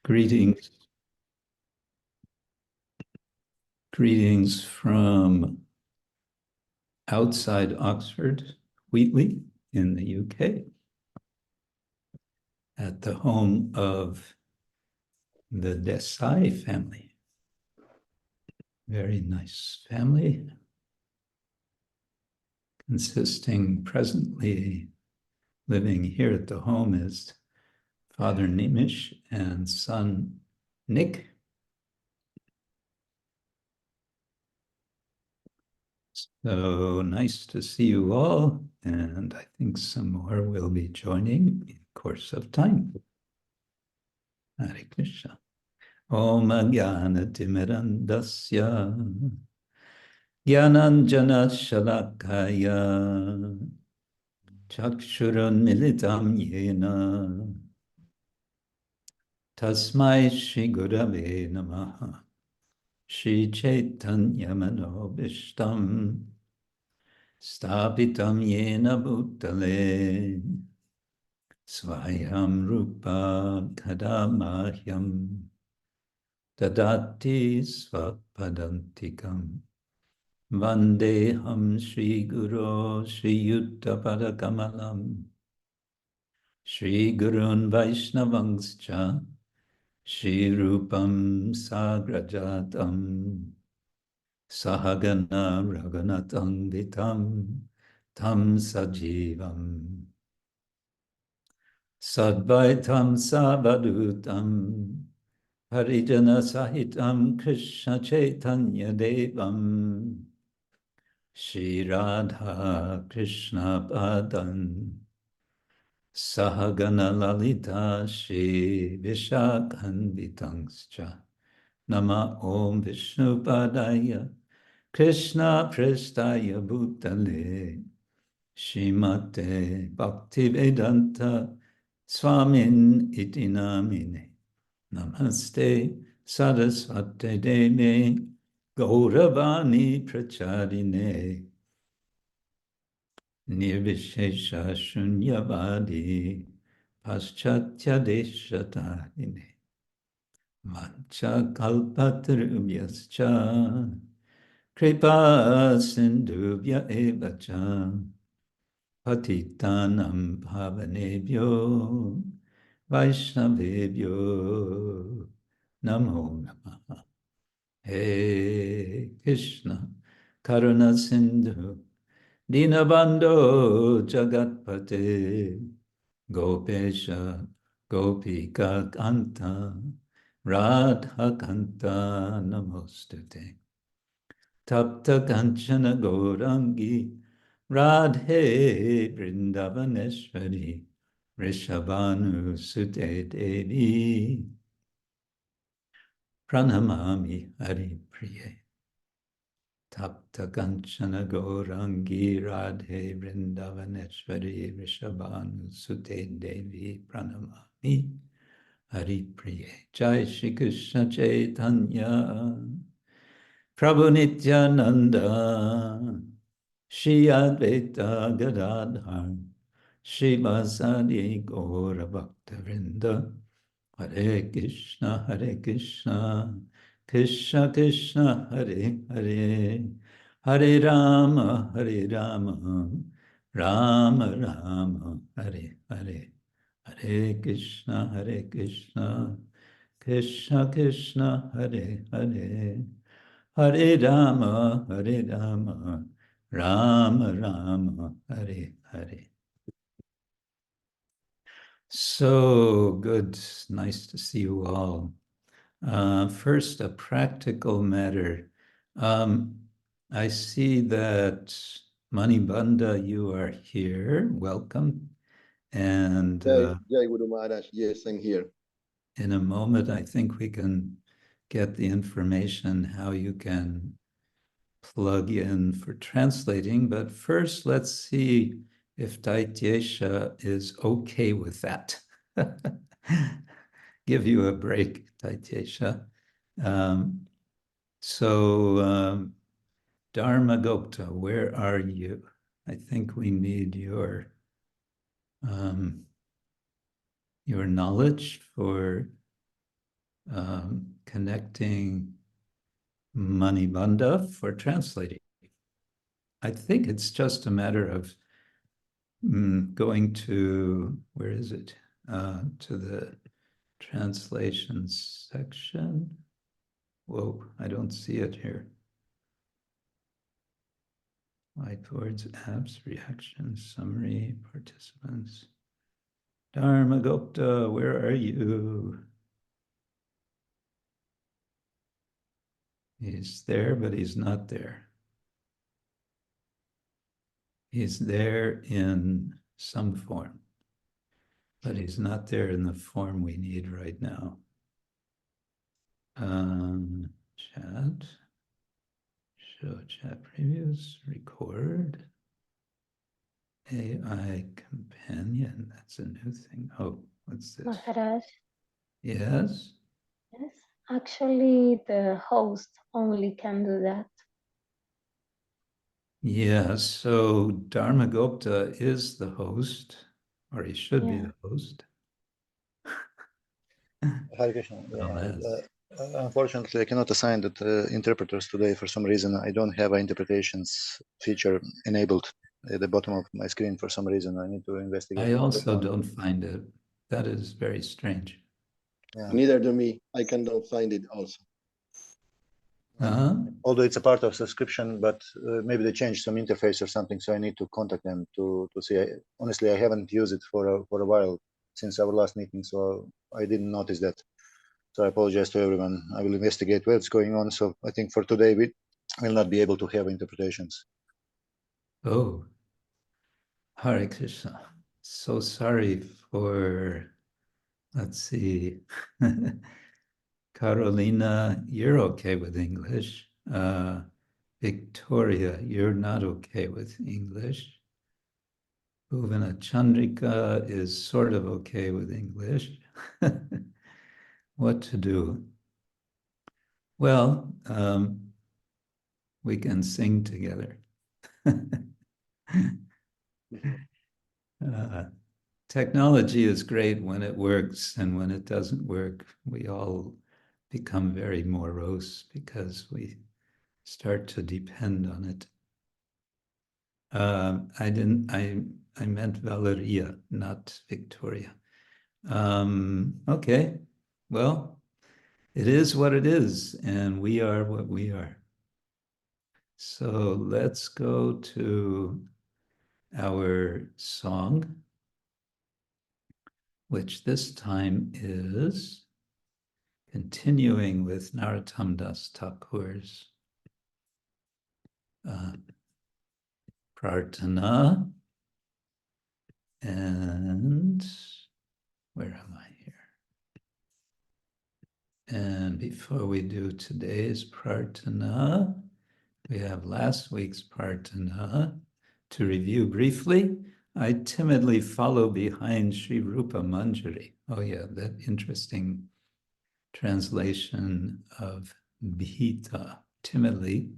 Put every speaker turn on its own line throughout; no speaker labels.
Greetings. Greetings from outside Oxford, Wheatley, in the UK, at the home of the Dasa family. Very nice family, consisting presently living here at the home is Father Nimish and son Nick. So nice to see you all, and I think some more will be joining in the course of time. Hare Krishna. Om Jnana-timirandasya Jnananjana Shalakaya Chakshurunmilitam Yena Tasmai Shri Gurave Namaha Shri Chaitanya Manobishtam Stapitam Yena Bhutale Svayam Rupa Kadamahyam Dadati Svapadantikam Vandeham Shri Guru Shri Yutta Padakamalam Shri Gurun Vaishnavangscha Shri Rupam Sagrajatam Sahagana Raghunatam Vitam Tam Sajivam Sadvaitam Savadutam Harijana Sahitam Krishna Chaitanya Devam Shri Radha Krishna Padan Sahagana Lalita Shri Vishakhanvitangscha Nama Om Vishnu Padaya Krishna Prestaya Bhutale Shrimate Bhaktivedanta Swamin iti namine Namaste Saraswate Deve Gauravani Pracharine Nirvishesha Shunyavadi Paschatya Deshatarine Vancha Kalpatarubhyascha Kripa Sindhubhya Evacha Patitanam Bhavanebhyo Vaishnavebhyo Namo Namaha. Hey Krishna Karuna Sindhu Dinabandho Jagatpate Gopesha Gopika Kanta Radha-kr Namostute Tapta Kanchana Gaurangi Radhe Vrindavaneshwari Rishabhanu Sute Devi Pranamami Hari Priye Tapta Kanchana Gaurangi Radhe Vrindavaneshwari Rishabhanu Sute Devi Pranamami Hari Priye. Jai Shri Krishna Chaitanya Prabhu Nityananda Shri Advaita Gadadhar Shri Vasadi Gaura Bhakta-vrinda Hare Krishna Krishna Krishna Hare Hare Hare Rama Rama Rama Hare Hare Hare Krishna Krishna Krishna Hare Hare Hare Rama Rama Hare Hare. So good, nice to see you all. First, a practical matter. I see that Manibanda, you are here. Welcome. And
Jai Guru Maharaj, yes, I'm here.
In a moment, I think we can get the information how you can plug in for translating. But first, let's see if Daityesha is okay with that. Give you a break, Daityesha. Dharmagupta, where are you? I think we need your knowledge for connecting manibandha for translating. I think it's just a matter of going to, where is it? To the translation section. Whoa, I don't see it here. Whiteboards, apps, reactions, summary, participants. Dharmagupta, where are you? He's there, but he's not there. He's there in some form, but he's not there in the form we need right now. Chat, show chat previews, record, AI companion, that's a new thing. Oh, what's this?
Maharaj,
Yes?
yes, actually the host only can do that.
Yes, so Dharmagupta is the host, or he should be
Yeah.
the host.
Hare Krishna.
Unless.
Unfortunately, I cannot assign that interpreters today for some reason. I don't have an interpretations feature enabled at the bottom of my screen for some reason. I need to investigate.
I also don't find it. That is very strange.
Yeah.
Neither do me. I cannot find it also.
Although it's a part of subscription, but maybe they changed some interface or something, so I need to contact them to see. Honestly, I haven't used it for a while since our last meeting, so I didn't notice that. So I apologize to everyone. I will investigate what's going on. So I think for today we will not be able to have interpretations.
Oh, Hare Krishna. So sorry for, let's see. Carolina, you're okay with English. Victoria, you're not okay with English. Bhuvana Chandrika is sort of okay with English. What to do? Well, we can sing together. Technology is great when it works, and when it doesn't work, we all become very morose because we start to depend on it. I meant Valeria, not Victoria. Okay, well, it is what it is, and we are what we are. So let's go to our song, which this time is continuing with Narottama Thakur's Prarthana. And where am I here? And before we do today's Prarthana, we have last week's Prarthana. To review briefly, I timidly follow behind Sri Rupa Manjari. Oh yeah, that interesting translation of Bhita, timidly.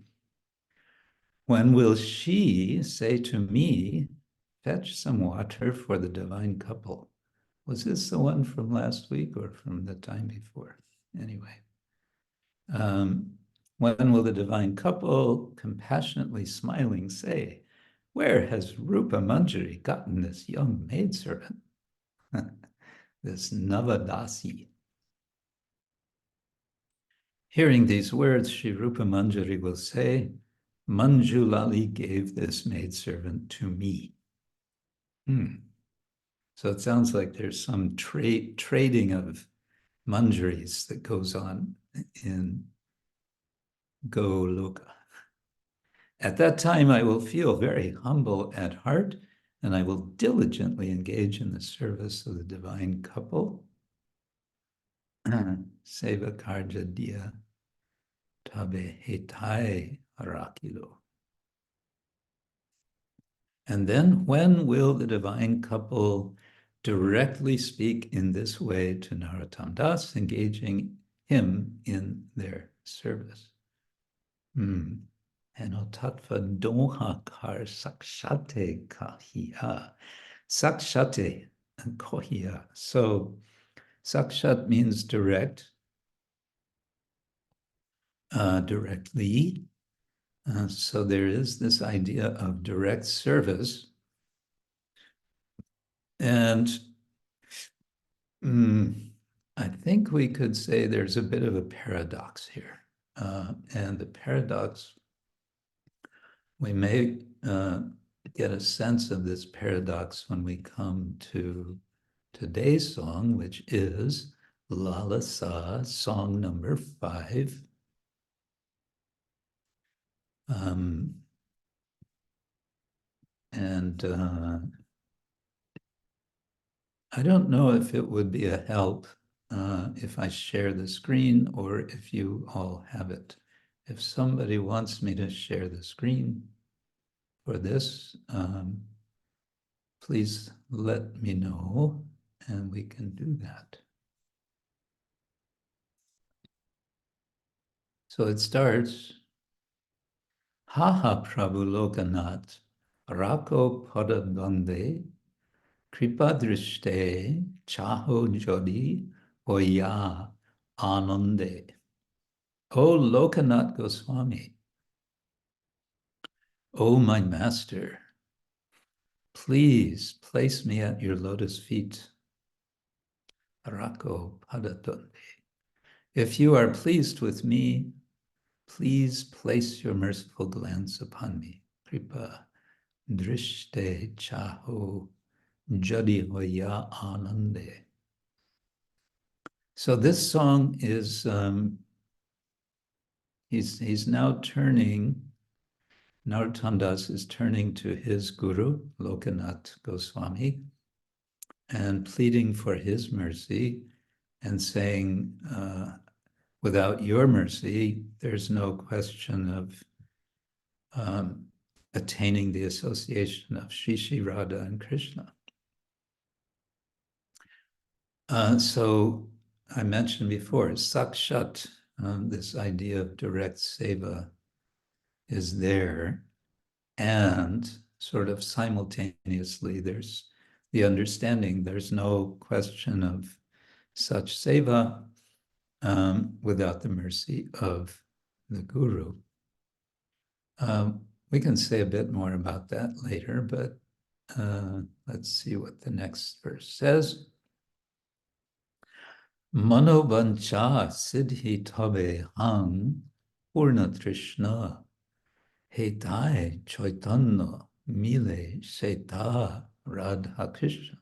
When will she say to me, fetch some water for the divine couple? Was this the one from last week or from the time before? Anyway. When will the divine couple, compassionately smiling, say, where has Rupa Manjari gotten this young maidservant? This Navadasi. Hearing these words, Sri Rupa Manjari will say, Manjulali gave this maidservant to me. So it sounds like there's some trading of manjaris that goes on in Goloka. At that time, I will feel very humble at heart, and I will diligently engage in the service of the divine couple. Seva karja diya tabe hethāy rakilo. And then when will the divine couple directly speak in this way to Narottama Das, engaging him in their service? Henotatva doha-kr sakshate kahiyā. Sakshate and kohiyā. So sakshat means direct, directly. So there is this idea of direct service. And I think we could say there's a bit of a paradox here. And the paradox, we may get a sense of this paradox when we come to today's song, which is Lalasa, song number 5. I don't know if it would be a help if I share the screen or if you all have it. If somebody wants me to share the screen for this, please let me know and we can do that. So it starts, Haha Prabhu Lokanatha, rākho pada dvandve, kripa drishte, cāho yadi, hoiyā, ānande. O Lokanatha Gosvami, O my master, please place me at your lotus feet. Rākho pada dvandve. If you are pleased with me, please place your merciful glance upon me. Kripa drishte cāho yadi hoiyā ānande. So this song is, he's now turning, Narottama Dasa is turning to his guru, Lokanatha Gosvami, and pleading for his mercy and saying, without your mercy, there's no question of attaining the association of Shri Radha and Krishna. So I mentioned before, sakshat, this idea of direct seva is there, and sort of simultaneously there's the understanding there's no question of such seva without the mercy of the guru. We can say a bit more about that later, but let's see what the next verse says. Mano-vāñchā siddhi tabe hang pūrn trishna hethāy Chaitanya mile sethā rādhā-kr.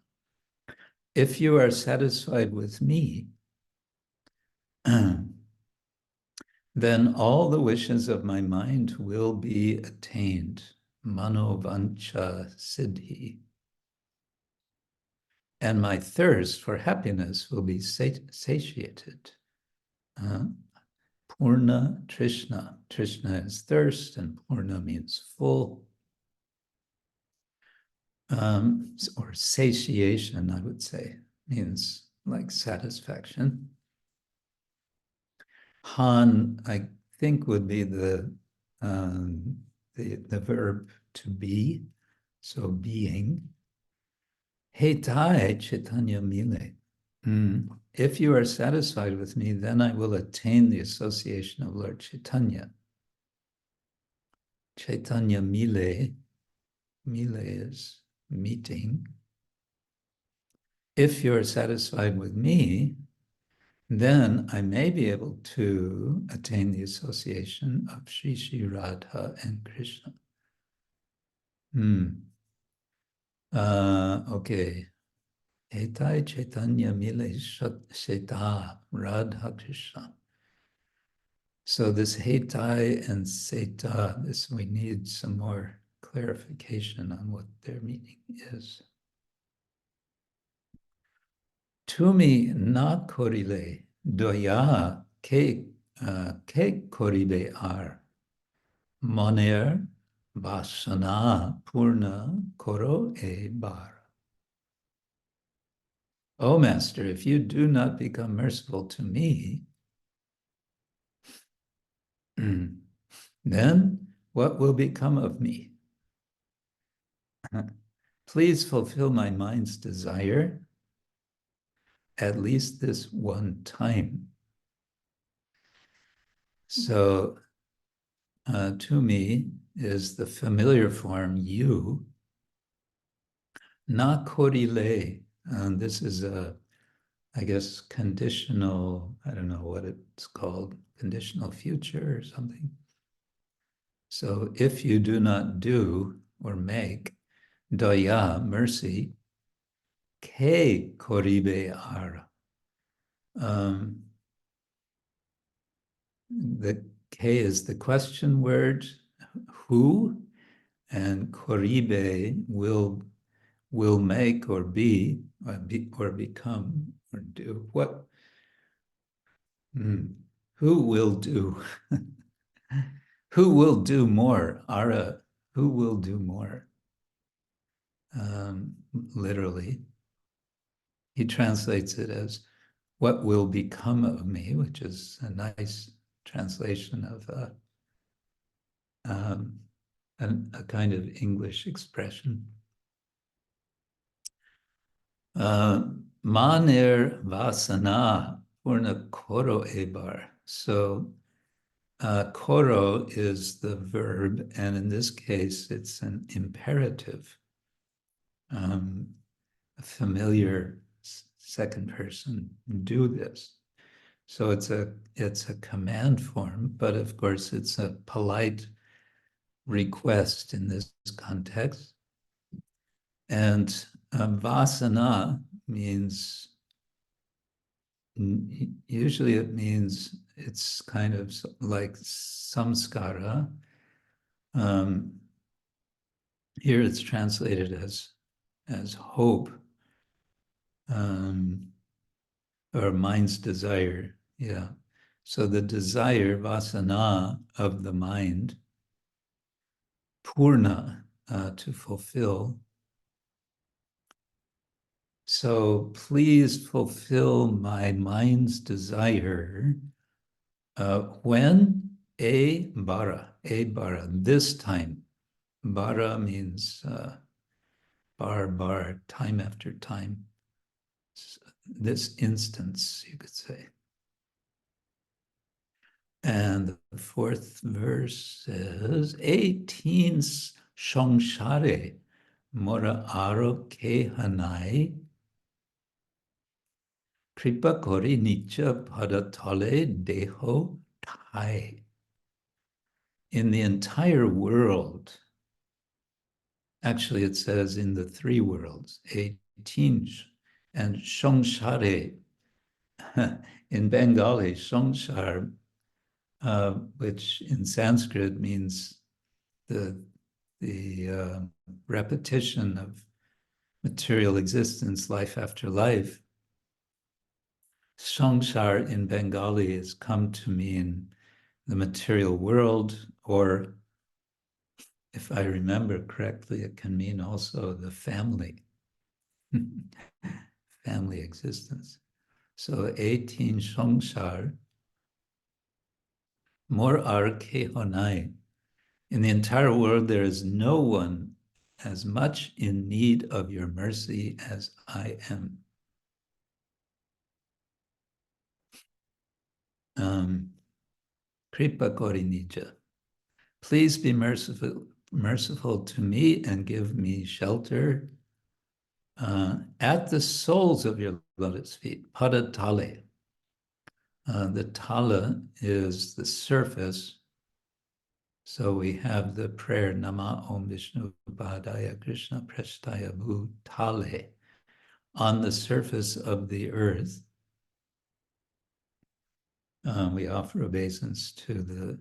If you are satisfied with me, then all the wishes of my mind will be attained. Mano-vāñchā siddhi. And my thirst for happiness will be satiated. Pūrna trishna. Trishna is thirst, and pūrna means full. Or satiation, I would say, means like satisfaction. Han, I think, would be the verb to be, so being. Hethāy Chaitanya mile. If you are satisfied with me, then I will attain the association of Lord Chaitanya. Chaitanya mile. Mile is meeting. If you're satisfied with me, then I may be able to attain the association of Shri Radha and Krishna. Okay. Hethāy Chaitanya mile sethā rādhā-kr. So this hethāy and sethā, this we need some more clarification on what their meaning is. Tumi na korile, dayā ke koribe ar, manera, vāsanā, pūrna koro e bar. O Master, if you do not become merciful to me, then what will become of me? Please fulfill my mind's desire at least this one time. So tumi is the familiar form you, na korile. This is I guess, conditional, I don't know what it's called, conditional future or something. So if you do not do or make dayā, mercy, koribe ara. The K is the question word, who, and koribe will make or be or become or do. What? Who will do? Who will do more? Ara, who will do more? Literally. He translates it as what will become of me, which is a nice translation of a kind of English expression. Manera vāsanā pūrn koro ebar. So koro is the verb, and in this case, it's an imperative, a familiar second person, do this. So it's a command form, but of course it's a polite request in this context. And vāsanā means, usually it means, it's kind of like samskara. Here it's translated as hope, or mind's desire. Yeah. So the desire, vāsanā, of the mind, pūrna, to fulfill. So please fulfill my mind's desire when bara, this time. Bara means bar, time after time. This instance, you could say. And the fourth verse says, 18 shongshare mora aro ke hanai kripa kori nicha padatale deho thāy. In the entire world, actually it says in the three worlds, 18, and shongshare, in Bengali, shongshar, which in Sanskrit means the repetition of material existence, life after life. Samsara in Bengali has come to mean the material world, or if I remember correctly, it can mean also the family, family existence. So 18 samsara, more arke honai. In the entire world, there is no one as much in need of your mercy as I am. Kripa kori nija. Please be merciful to me and give me shelter at the soles of your lotus feet. Pada tale. The tala is the surface. So we have the prayer, Nama Om Vishnu Padaya Krishna Prasthaya Bhutale, on the surface of the earth. We offer obeisance to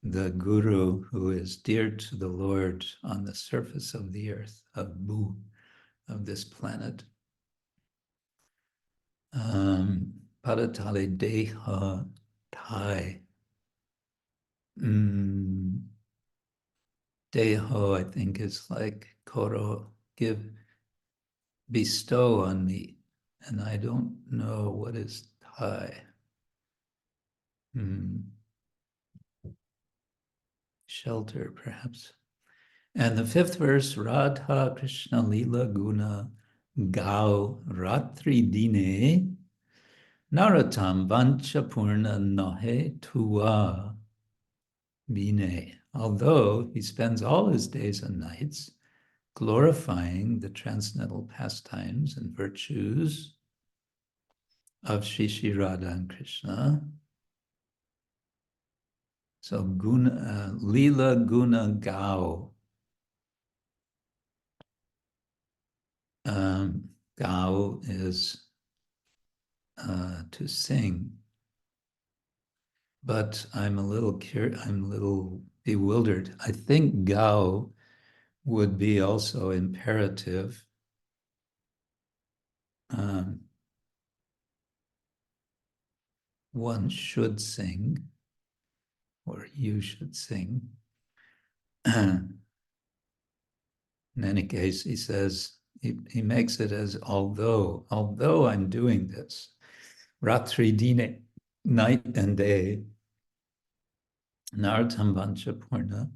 the Guru who is dear to the Lord on the surface of the earth, of Bhu, of this planet. Padatale deha thāy. Deho, I think, is like koro, bestow on me. And I don't know what is thāy. Shelter, perhaps. And the fifth verse, Radha Krishna Lila Guna Gao Ratri Dine Narottama vāñchā pūrna nahe tuva bine. Although he spends all his days and nights glorifying the transcendental pastimes and virtues of Shri Radha and Krishna. So guna, lila guna gao. Gao is to sing, but I'm a little bewildered. I think gao would be also imperative. One should sing, or you should sing. In any case, he says, he makes it as although I'm doing this, ratri dine, night and day, Narottama vāñchā pūrna.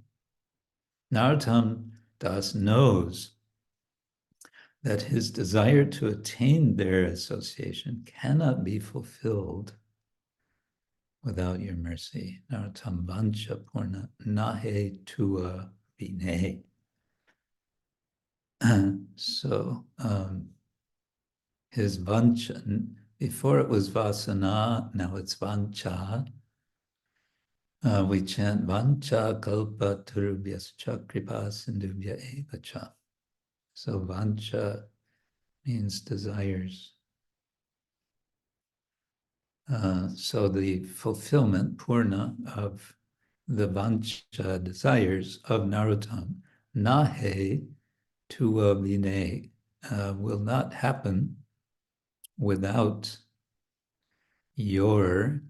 Narottama Das knows that his desire to attain their association cannot be fulfilled without your mercy. Narottama vāñchā pūrna nahe tua vine. So his vāñchā, before it was vāsanā, now it's vāñchā. We chant vāñchā kalpa turubhyascha kripa sindhubhya evacha. So vāñchā means desires. So the fulfillment, pūrna, of the vāñchā desires of Narottama, nahe tuva vine, will not happen without your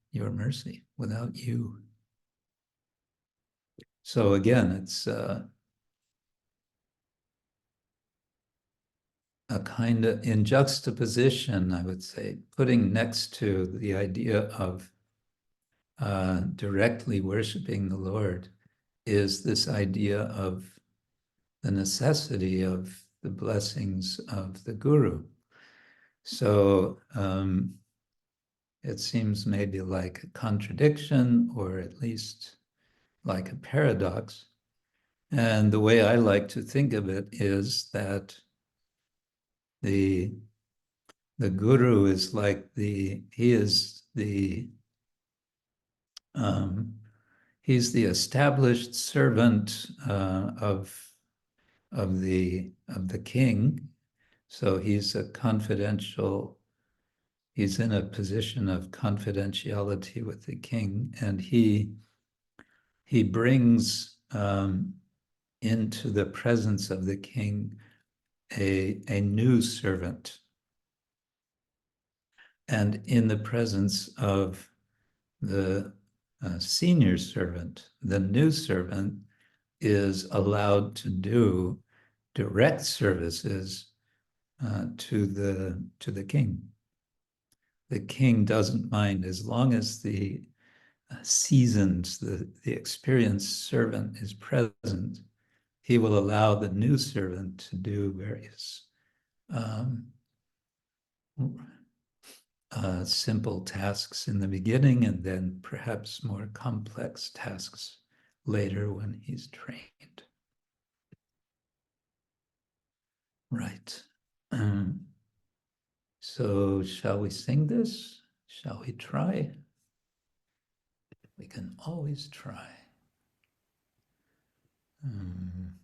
mercy, without you. So again, it's a kind of in juxtaposition, I would say, putting next to the idea of directly worshiping the Lord is this idea of the necessity of the blessings of the Guru. So it seems maybe like a contradiction, or at least like a paradox. And the way I like to think of it is that the Guru is like he's the established servant of the king. So he's in a position of confidentiality with the king, and he brings into the presence of the king a new servant. And in the presence of the senior servant, the new servant is allowed to do direct services to the king. The king doesn't mind as long as the seasoned, the experienced servant is present. He will allow the new servant to do various simple tasks in the beginning, and then perhaps more complex tasks later when he's trained. Right. So shall we sing this? Shall we try? We can always try.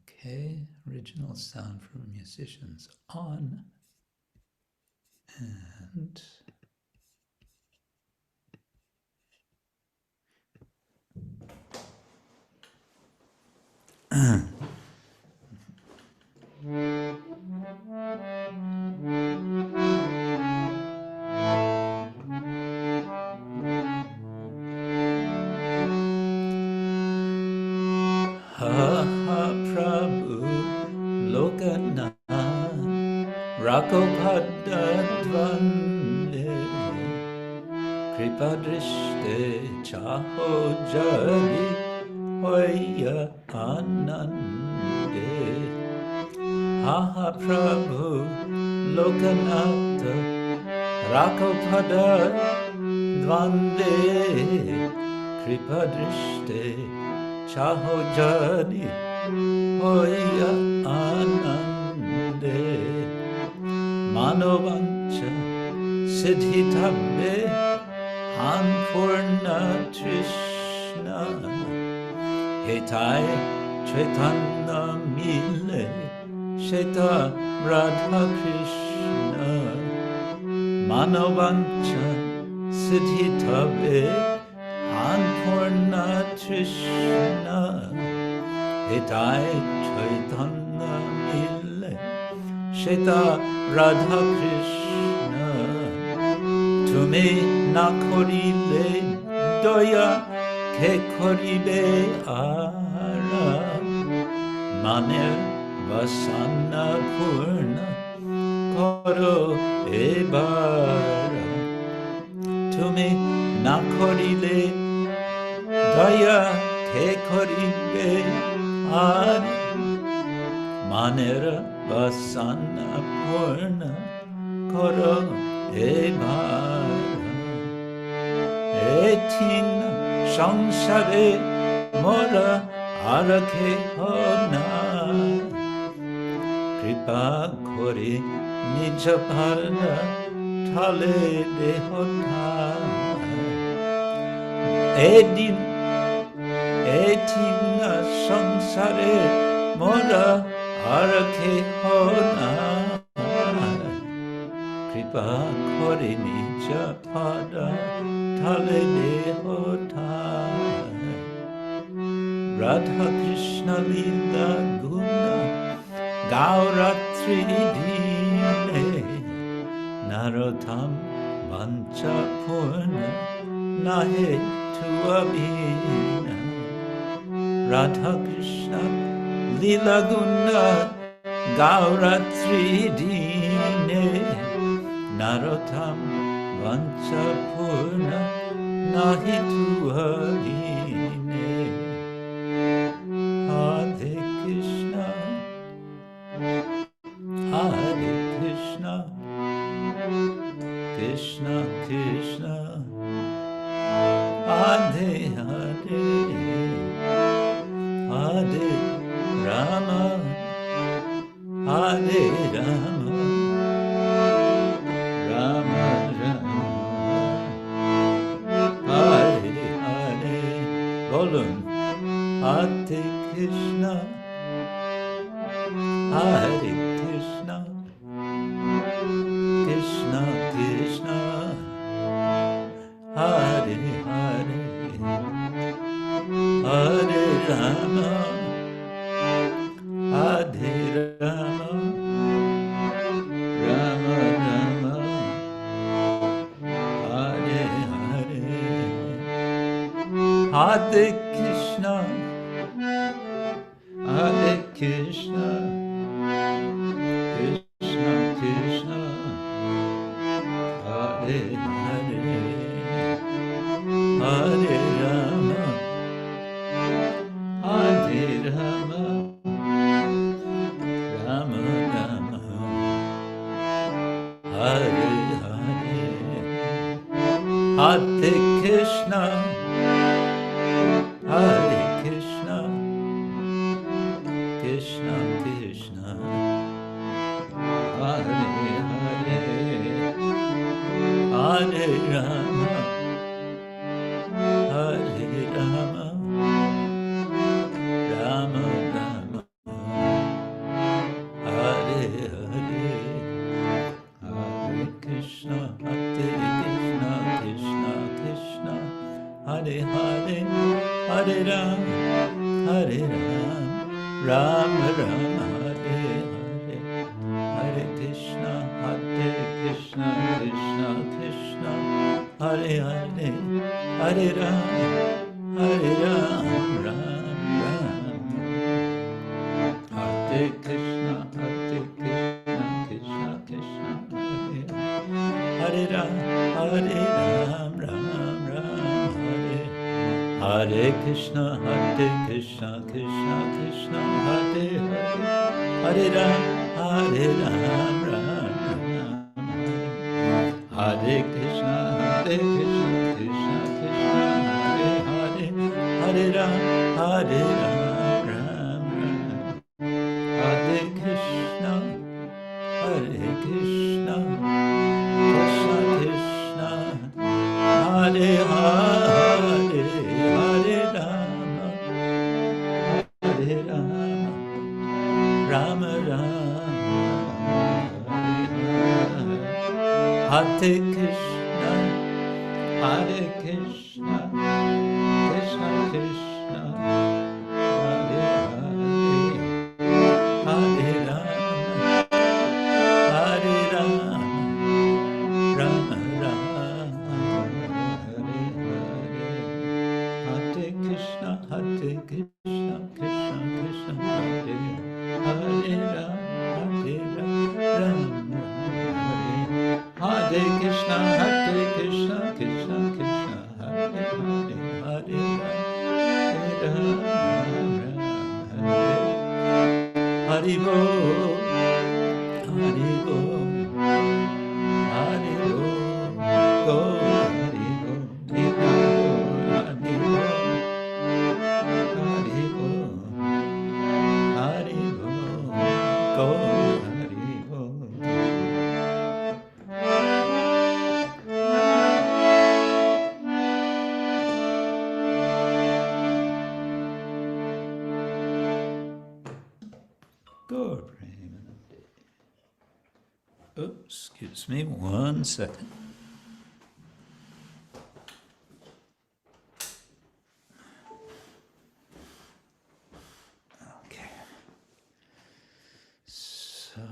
Okay, original sound for musicians on. And Prabhu Lokanatha rākho dvandve kripa drishte cāho yadi hoiyā ānande. Prabhu Lokanatha rākho pada dvandve kripa drishte cāho yadi hoiyā ānande mano-vāñchā siddhi tabe pūrn Krishna hethāy Chaitanya mile sethā rādhā-kr mano-vāñchā siddhi tabe pūrn Krishna hethāy Chaitanya mile sethā rādhā-kr tumi na korile dayā koribe ara manera vāsanā pūrn korile tumi na korile dayā koribe ara manera vāsanā pūrn korile etina saṅsare mora ārakhe hona kripa kori nija pada tabe hethāy etina saṅsare mora ārakhe hona kripa kori nija pada tabe hethāy Radha Krishna Lila Guna Gauratri Dine Narottama Vancha Purna Nahe Tuabina Radha Krishna Lila Guna Gauratri Dine Narottama Vancha Purna Nahe Tuabina Hare Krishna, Hare Krishna, Krishna Krishna, Hare Hare, Hare Rama, Hare Rama, Rama Rama, Hare Hare, Volume. Hare Krishna, Hare Krishna, Krishna Krishna, Hare Hare, Hare Rama, Hare Rama, Rama Rama, Hare Hare, Hare Krishna. Hare Krishna, Krishna Krishna, Hare Hare, Hare Rama, Hare Rama, Rama Rama, Hare Hare, Hare Krishna, Hare Krishna. Krishna Krishna, Hare Hare, Hare Rama, Hare Rama, Rama Rama, Hare Hare, Hare Krishna, Hare Krishna, Krishna Krishna, Hare Hare, Hare Rama, Hare Rama. Rama Rama Hare Hare, Hare Krishna, Krishna Krishna, Hare Hare, Hare Rama, Rama Rama, Hare Krishna, Krishna Krishna, Hare Rama, Rama Rama, Hare Krishna, Krishna Krishna, Hare Hare, Hare Rama, Rama Rama, Hare Krishna, Krishna Krishna, Hare Hare, Hare Ram, Hare Ram, Ram Ram. Hare Krishna, Krishna Krishna, Hare Hare, Hare Rama, Hare Rama, Rama Rama, Hare Krishna, Krishna Krishna, Hare Hare, Hare Rama, Hare Rama, Rama Rama, Hare Hare. Hare Krishna, Krishna Krishna, Hare Hare Rama, Rama Hare. Hare Krishna, Krishna Krishna, Hare Hare, Hare Rama, Hare. Haribo, Haribo, Haribo, Go, Haribo, Haribo, Haribo, Haribo, Haribo, Go, Haribo. Go, oops, excuse me, 1 second. Okay. So,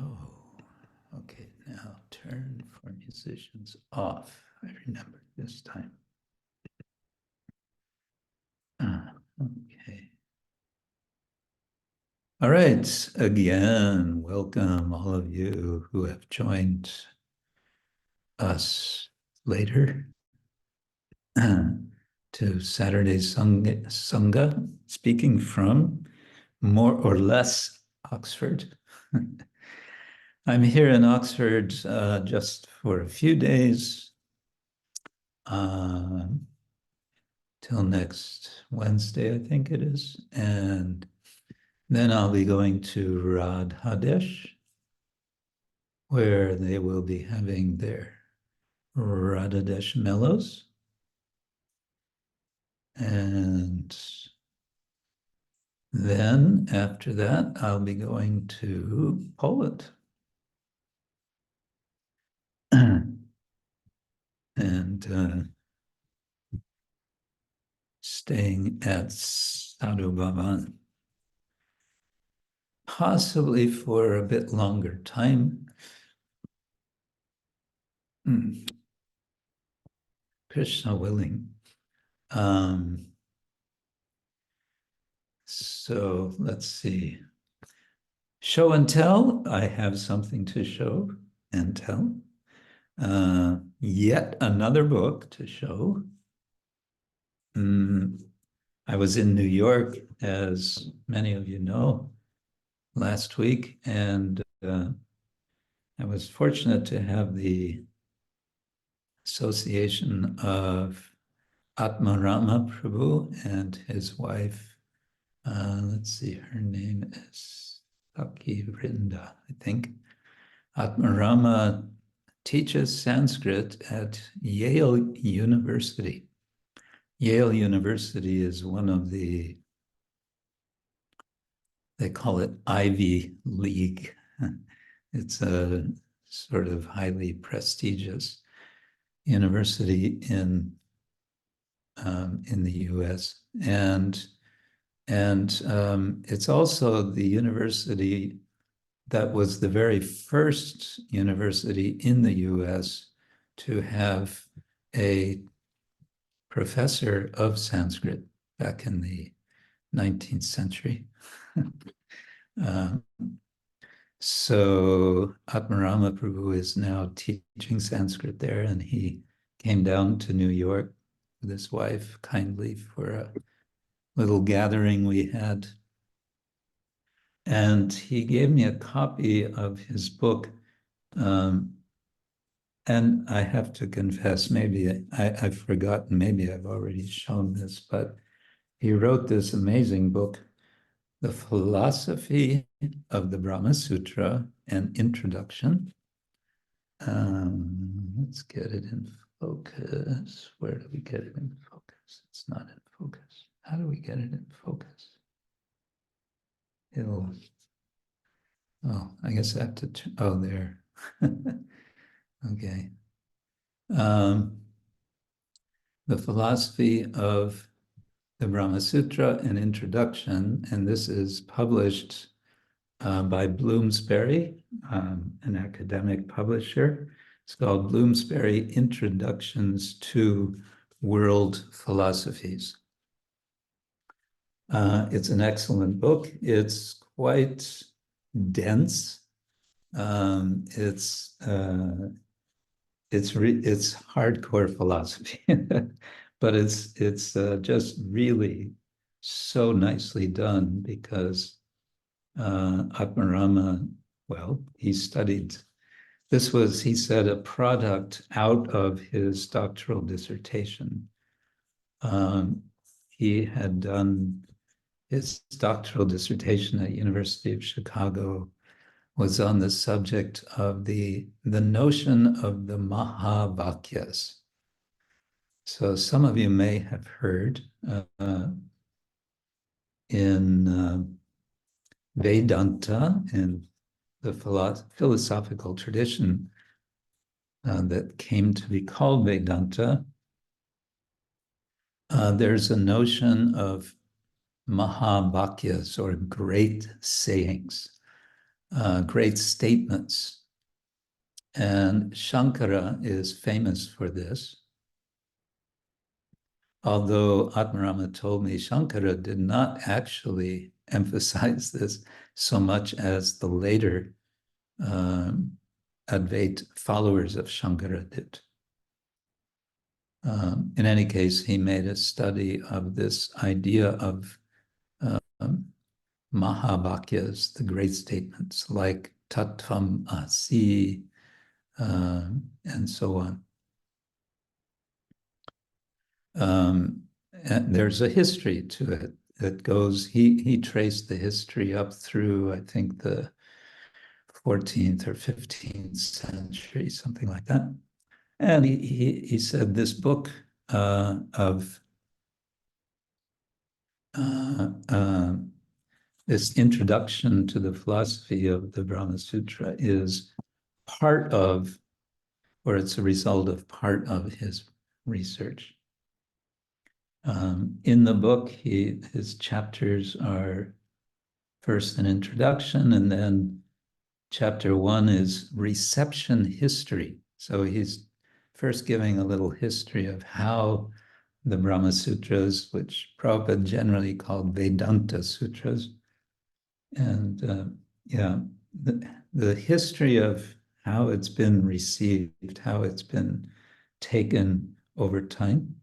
okay, now turn for musicians off. I remember this time. Okay. All right, again, welcome all of you who have joined us later to Saturday's Sanga, speaking from more or less Oxford. I'm here in Oxford just for a few days till next Wednesday, I think it is. And then I'll be going to Radhadesh, where they will be having their Radhadesh mellows. And then after that, I'll be going to Poland. And staying at Sadhu Bhavan, possibly for a bit longer time. Krishna willing. So let's see. Show and tell. I have something to show and tell. Yet another book to show. I was in New York, as many of you know, last week, and I was fortunate to have the association of Atmarama Prabhu and his wife. Let's see, her name is Vrinda, I think. Atmarama teaches Sanskrit at Yale University. Yale University is one of the, they call it Ivy League. It's a sort of highly prestigious university in the US. And it's also the university that was the very first university in the US to have a professor of Sanskrit back in the 19th century. So Atmarama Prabhu is now teaching Sanskrit there, and he came down to New York with his wife kindly for a little gathering we had. And he gave me a copy of his book, And I have to confess, maybe I've forgotten, maybe I've already shown this, but he wrote this amazing book, The Philosophy of the Brahma Sutra, an Introduction. Let's get it in focus. Where do we get it in focus? It's not in focus. How do we get it in focus? Oh, I guess I have to, oh, there. Okay. The Philosophy of the Brahma Sutra, an Introduction, and this is published by Bloomsbury, an academic publisher. It's called Bloomsbury Introductions to World Philosophies. It's an excellent book. It's quite dense. It's hardcore philosophy, but it's just really so nicely done because Atmarama, well, he studied, this was, he said, a product out of his doctoral dissertation. He had done his doctoral dissertation at University of Chicago, was on the subject of the notion of the mano-vāñchās. So some of you may have heard in Vedanta, in the philosophical tradition that came to be called Vedanta, there's a notion of mano-vāñchās, or great sayings, great statements. And Shankara is famous for this. Although Atmarama told me Shankara did not actually emphasize this so much as the later Advaita followers of Shankara did. In any case, he made a study of this idea of mano-vāñchās, the great statements like tattvam asi, and so on. And there's a history to it that goes, he traced the history up through, I think, the 14th or 15th century, something like that. And he said this book this introduction to the philosophy of the Brahma Sutra is part of, or it's a result of part of his research. In the book, his chapters are first an introduction, and then chapter 1 is reception history. So he's first giving a little history of how the Brahma Sutras, which Prabhupada generally called Vedanta Sutras, and the history of how it's been received, how it's been taken over time.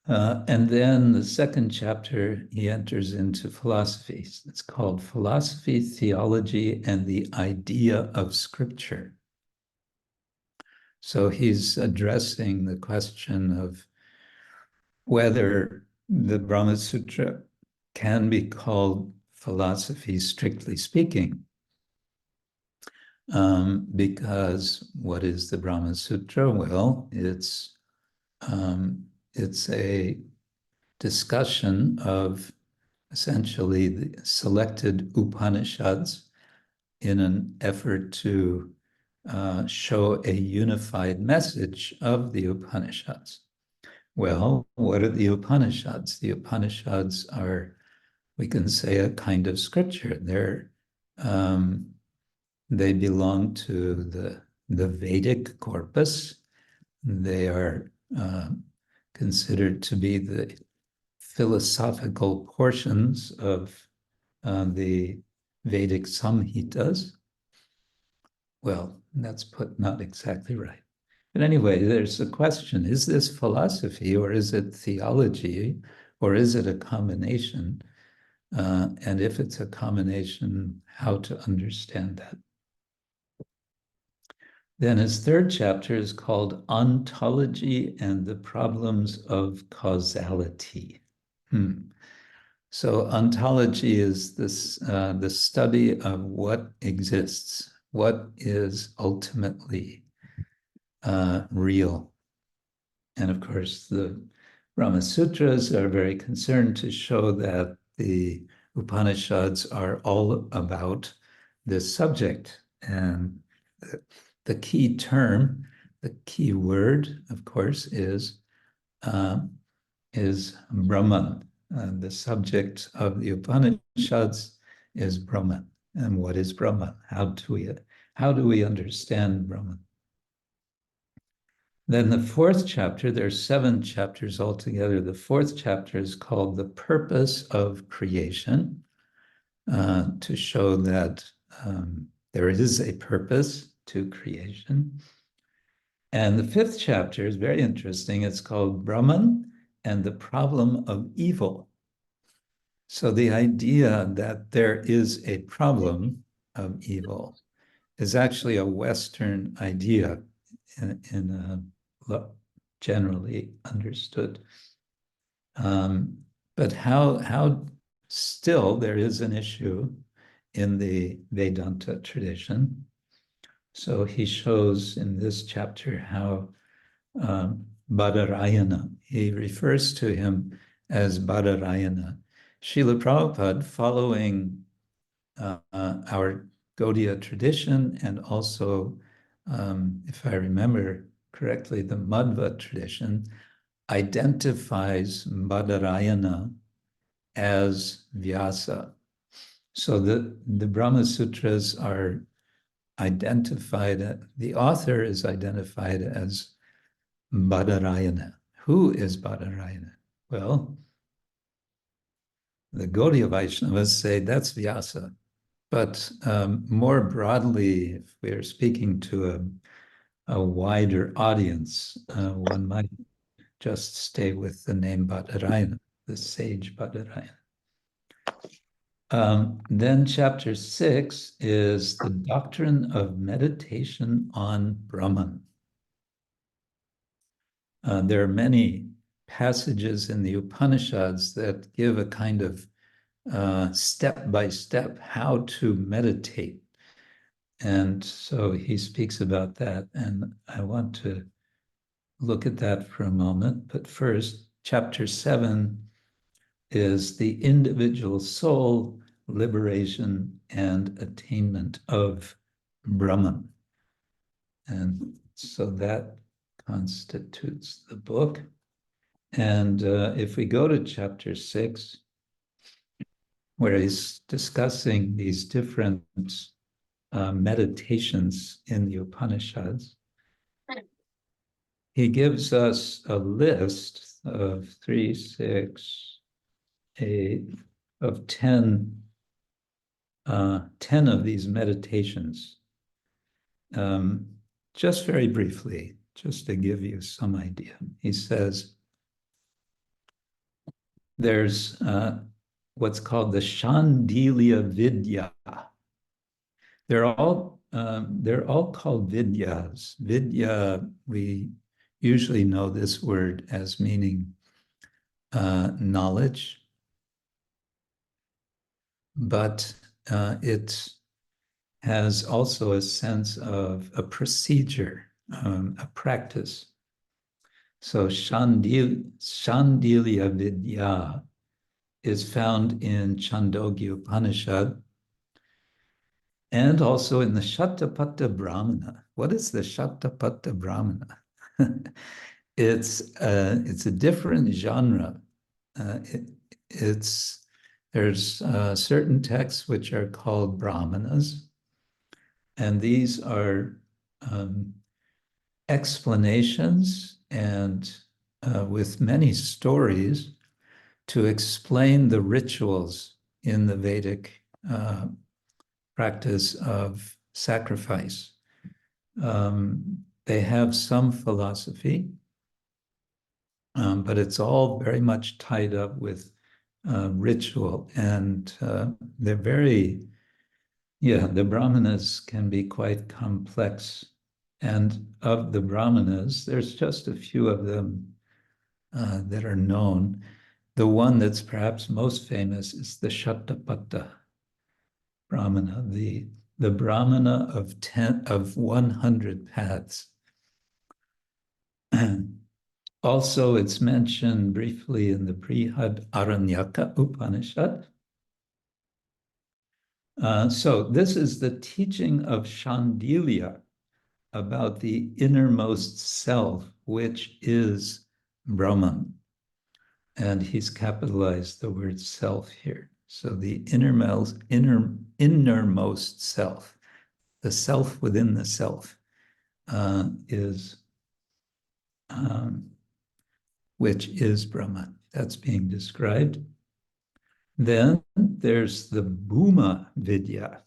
And then the second chapter, he enters into philosophy. It's called Philosophy, Theology, and the Idea of Scripture. So he's addressing the question of whether the Brahma Sutra can be called philosophy, strictly speaking. Because what is the Brahma Sutra? Well, it's a discussion of essentially the selected Upanishads in an effort to show a unified message of the Upanishads. Well, what are the Upanishads? The Upanishads are, we can say, a kind of scripture. They belong to the Vedic corpus. They are considered to be the philosophical portions of the Vedic Samhitas. Well, that's put not exactly right. But anyway, there's a question, is this philosophy or is it theology or is it a combination? And if it's a combination, how to understand that? Then his third chapter is called Ontology and the Problems of Causality. So ontology is this the study of what exists, what is ultimately real. And of course, the Brahma Sutras are very concerned to show that the Upanishads are all about this subject. And the key term, the key word, of course, is Brahman. The subject of the Upanishads is Brahman. And what is Brahman? How do we understand Brahman? Then the fourth chapter, there's 7 chapters altogether. The fourth chapter is called The Purpose of Creation, to show that there is a purpose to creation. And the 5th chapter is very interesting. It's called Brahman and the Problem of Evil. So the idea that there is a problem of evil is actually a Western idea generally understood. But how still there is an issue in the Vedanta tradition. So he shows in this chapter how Badarayana, he refers to him as Badarayana. Srila Prabhupada, following our Gaudiya tradition and also, if I remember correctly, the Madhva tradition, identifies Badarayana as Vyasa. So the Brahma Sutras are identified, the author is identified as Badarayana. Who is Badarayana? Well, the Gaudiya Vaishnavas say that's Vyasa. But more broadly, if we're speaking to a wider audience, one might just stay with the name Badarayana, the sage Badarayana. Then chapter 6 is the doctrine of meditation on Brahman. There are many passages in the Upanishads that give a kind of step-by-step how to meditate. And so he speaks about that, and I want to look at that for a moment. But first, chapter 7 is the individual soul, liberation, and attainment of Brahman. And so that constitutes the book. And if we go to chapter 6, where he's discussing these different meditations in the Upanishads, he gives us a list of 3, 6, 8, of 10 of these meditations. Just very briefly, just to give you some idea. He says, there's what's called the Shandilya Vidya. They're all called vidyas. Vidya, we usually know this word as meaning knowledge, but it has also a sense of a procedure, a practice. So Shandilya Vidya is found in Chandogya Upanishad and also in the Shatapatha Brahmana. What is the Shatapatha Brahmana? It's a different genre. There's certain texts which are called Brahmanas, and these are explanations and with many stories to explain the rituals in the Vedic practice of sacrifice. They have some philosophy, but it's all very much tied up with ritual, and they're very, the Brahmanas can be quite complex And of the Brahmanas, there's just a few of them that are known. The one that's perhaps most famous is the Shatapatha Brahmana, the Brahmana of 100 paths. Also, it's mentioned briefly in the Brihad Aranyaka Upanishad. So this is the teaching of Shandilya about the innermost self, which is Brahman. And he's capitalized the word self here. So the innermost self, the self within the self, is which is Brahman. That's being described. Then there's the Bhuma Vidya,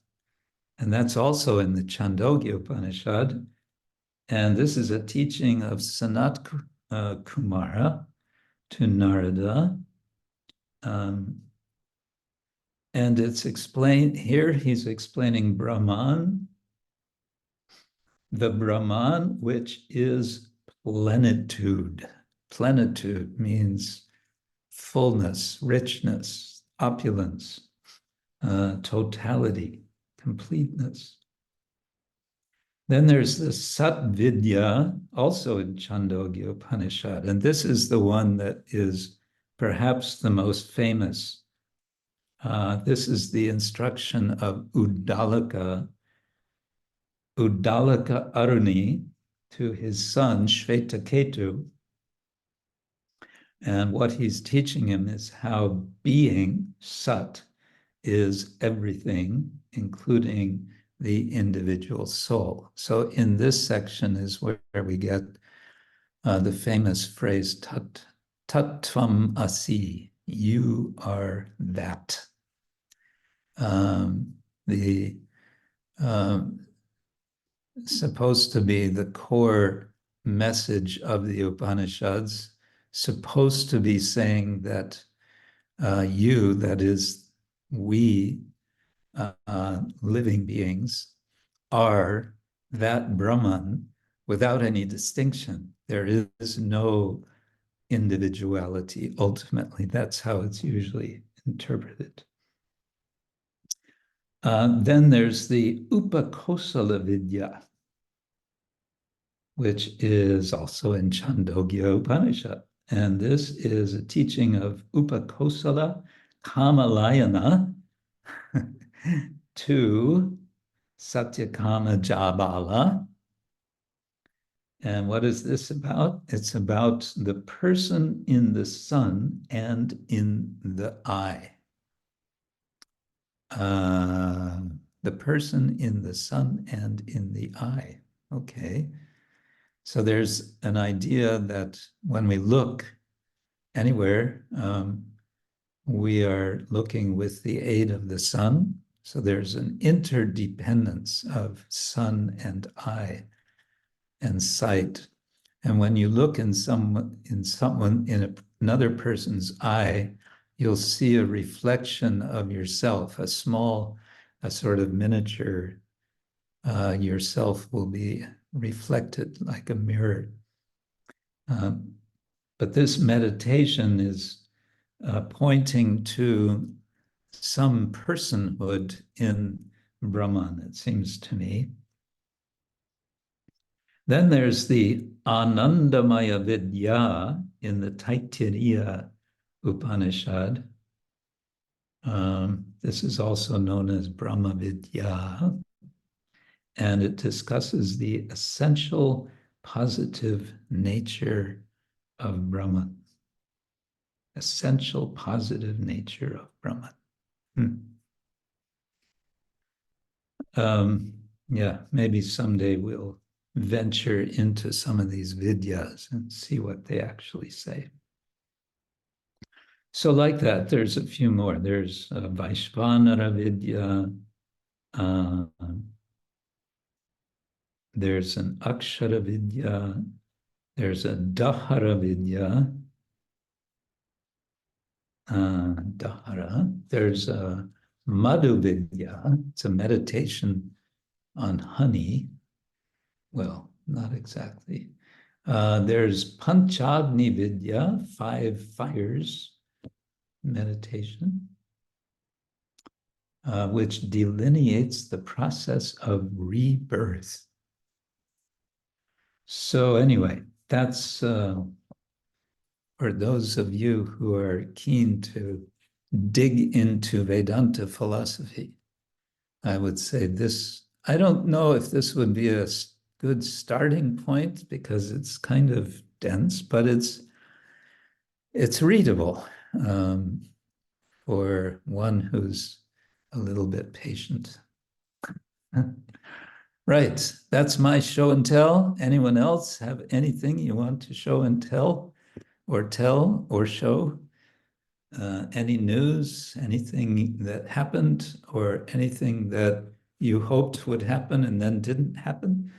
and that's also in the Chandogya Upanishad. And this is a teaching of Sanat Kumara to Narada. And it's explained here, he's explaining Brahman, the Brahman, which is plenitude. Plenitude means fullness, richness, opulence, totality, completeness. Then there's the Sat Vidya, also in Chandogya Upanishad, and this is the one that is perhaps the most famous. This is the instruction of Uddalaka Aruni to his son Shvetaketu. And what he's teaching him is how being, Sat, is everything, including the individual soul. So in this section is where we get the famous phrase, Tattvam Asi, you are that. Supposed to be the core message of the Upanishads, supposed to be saying that you, that is we, living beings, are that Brahman without any distinction. There is no individuality. Ultimately, that's how it's usually interpreted. Then there's the Upakosala Vidya, which is also in Chandogya Upanishad. And this is a teaching of Upakosala Kamalayana to Satyakama Jabala. And what is this about? It's about the person in the sun and in the eye. The person in the sun and in the eye. Okay. So there's an idea that when we look anywhere, we are looking with the aid of the sun. So there's an interdependence of sun and eye and sight. And when you look in another person's eye, you'll see a reflection of yourself, a sort of miniature yourself will be reflected like a mirror. But this meditation is pointing to some personhood in Brahman, it seems to me. Then there's the Anandamaya Vidya in the Taittiriya Upanishad. This is also known as Brahma Vidya, and it discusses the essential positive nature of Brahman. Essential positive nature of Brahman. Yeah, maybe someday we'll venture into some of these vidyas and see what they actually say. So like that, there's a few more. There's Vaishvanara Vidya. There's an Akshara Vidya. There's a Dahara Vidya. Dahara. There's a Madhu Vidya. It's a meditation on honey. Well, not exactly. There's Panchagni Vidya, 5 fires meditation, which delineates the process of rebirth. So anyway, that's for those of you who are keen to dig into Vedanta philosophy. I would say this, I don't know if this would be a good starting point because it's kind of dense, but it's readable for one who's a little bit patient. Right, that's my show and tell. Anyone else have anything you want to show and tell or show? Any news, anything that happened, or anything that you hoped would happen and then didn't happen?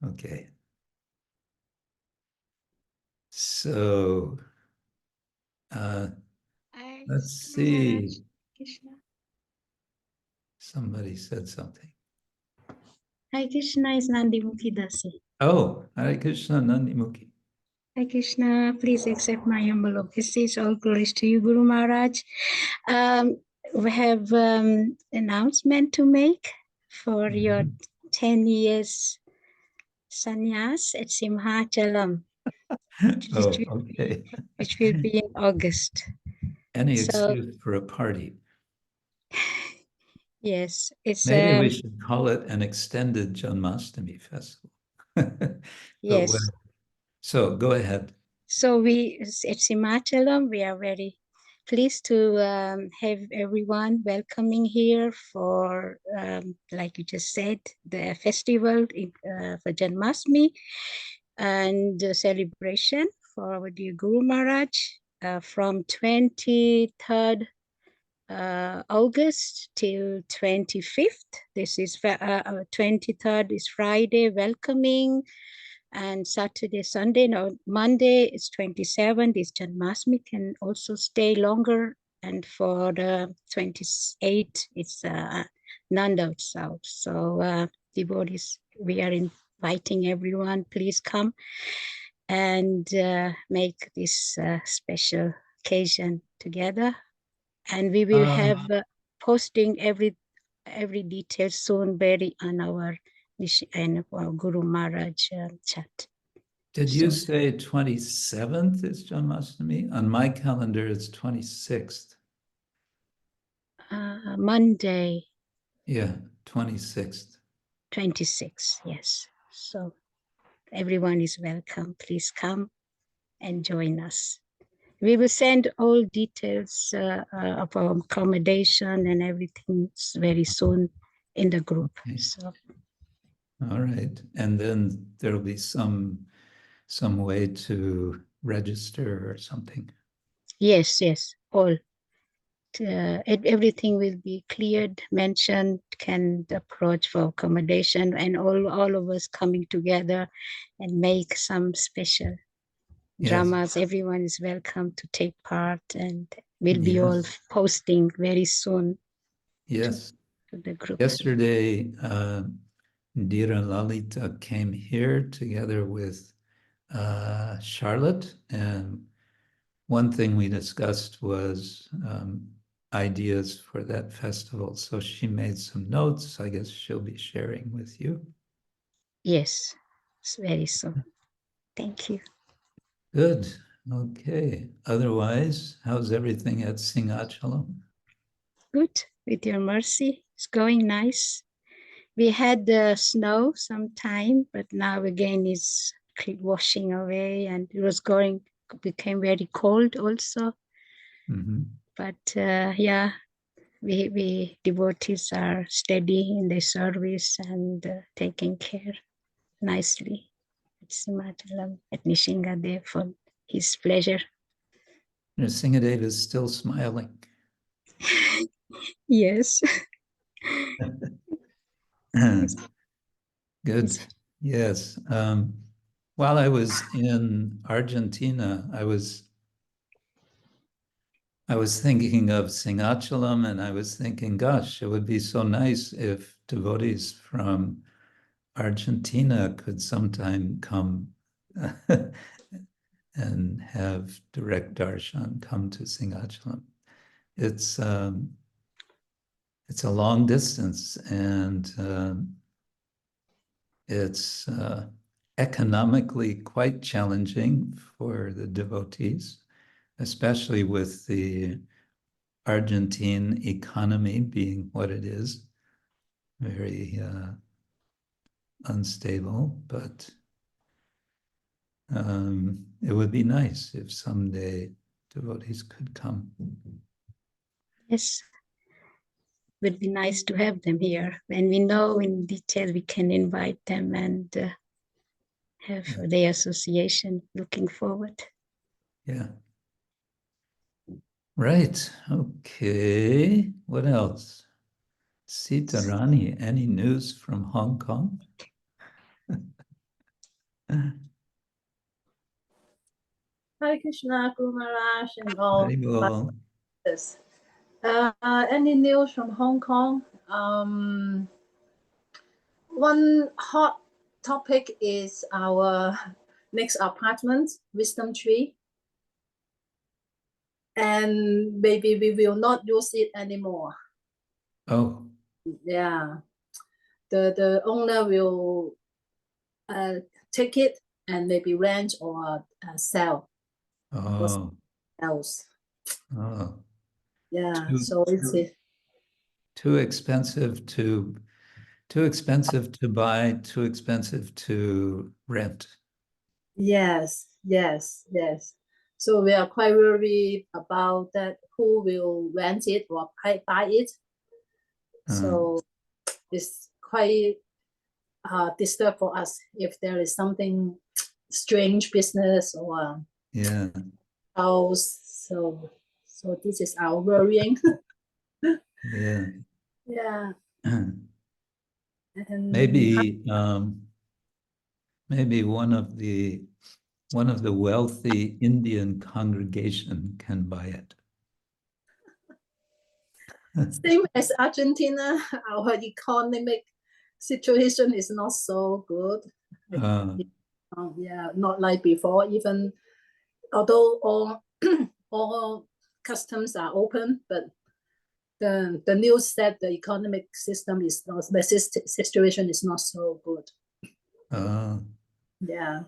Okay. So, let's see. Somebody said something.
Hi Krishna is Nandimukhi Dasa.
Oh, Hare Krishna, Nandimukhi.
Hi Krishna, please accept my humble obeisance. All glories to you, Guru Maharaj. We have announcement to make for your 10 years sannyas at Simhachalam,
Oh, okay.
which will be in August.
Any
So-
excuse for a party.
Yes, it's
Maybe we should call it an extended Janmashtami festival.
yes.
So go ahead.
So we at Simhachalam, we are very pleased to have everyone welcoming here for, like you just said, the festival for Janmashtami and the celebration for our dear Guru Maharaj from 23rd August till 25th. This is 23rd is Friday, welcoming, and Saturday, Sunday, no, Monday is 27th is Janmashtami, can also stay longer. And for the 28th, it's Nanda Utsav. So devotees, we are inviting everyone, please come and make this special occasion together. And we will have posting every detail soon, very on our Guru Maharaj chat.
Did you say 27th is Janmashtami? On my calendar, it's 26th.
Monday.
Yeah, 26th.
26, yes. So everyone is welcome. Please come and join us. We will send all details of our accommodation and everything very soon in the group.
Okay.
So.
All right. And then there'll be some way to register or something.
Yes, all. Everything will be cleared, mentioned, can approach for accommodation, and all of us coming together and make some special dramas. Everyone is welcome to take part, and we'll be all posting very soon.
Yes.
To the group.
Yesterday, Dira Lalita came here together with Charlotte, and one thing we discussed was ideas for that festival. So she made some notes. I guess she'll be sharing with you.
Yes, it's very soon. Thank you.
Good. Okay. Otherwise, how's everything at Singhachalam?
Good. With your mercy, it's going nice. We had the snow sometime, but now again it's washing away, and it was became very cold also.
Mm-hmm.
But yeah, we devotees are steady in their service and taking care nicely at Simhachalam, at Nishingadev for his pleasure.
Nrsingadev is still smiling.
Yes.
Good. Yes. While I was in Argentina, I was I was thinking of Singhachalam, and I was thinking, gosh, it would be so nice if devotees from Argentina could sometime come and have direct darshan, come to Singhachalam. It's a long distance, and it's economically quite challenging for the devotees, especially with the Argentine economy being what it is, very unstable, but it would be nice if someday devotees could come.
Yes, would be nice to have them here. When we know in detail, we can invite them and have the association. Looking forward.
Yeah. Right. Okay. What else? Sita Rani, any news from Hong Kong?
Hare Krishna, Guru Maharaj, and all.
Haribol.
Yes. Any news from Hong Kong? One hot topic is our next apartment, Wisdom Tree. And maybe we will not use it anymore.
Oh,
Yeah. The owner will take it and maybe rent or sell
oh,
else.
oh.
Yeah,
Too-
so it's
Too expensive to buy, too expensive to rent.
yes. So we are quite worried about that, who will rent it or buy it. So it's quite disturbed for us if there is something strange business or
Yeah.
house. So this is our worrying.
Yeah.
Yeah. And
Maybe maybe one of the wealthy Indian congregation can buy it.
same as Argentina, our economic situation is not so good. Yeah, not like before. Even although all customs are open, but the news said the economic system is not, the situation is not so good. Yeah,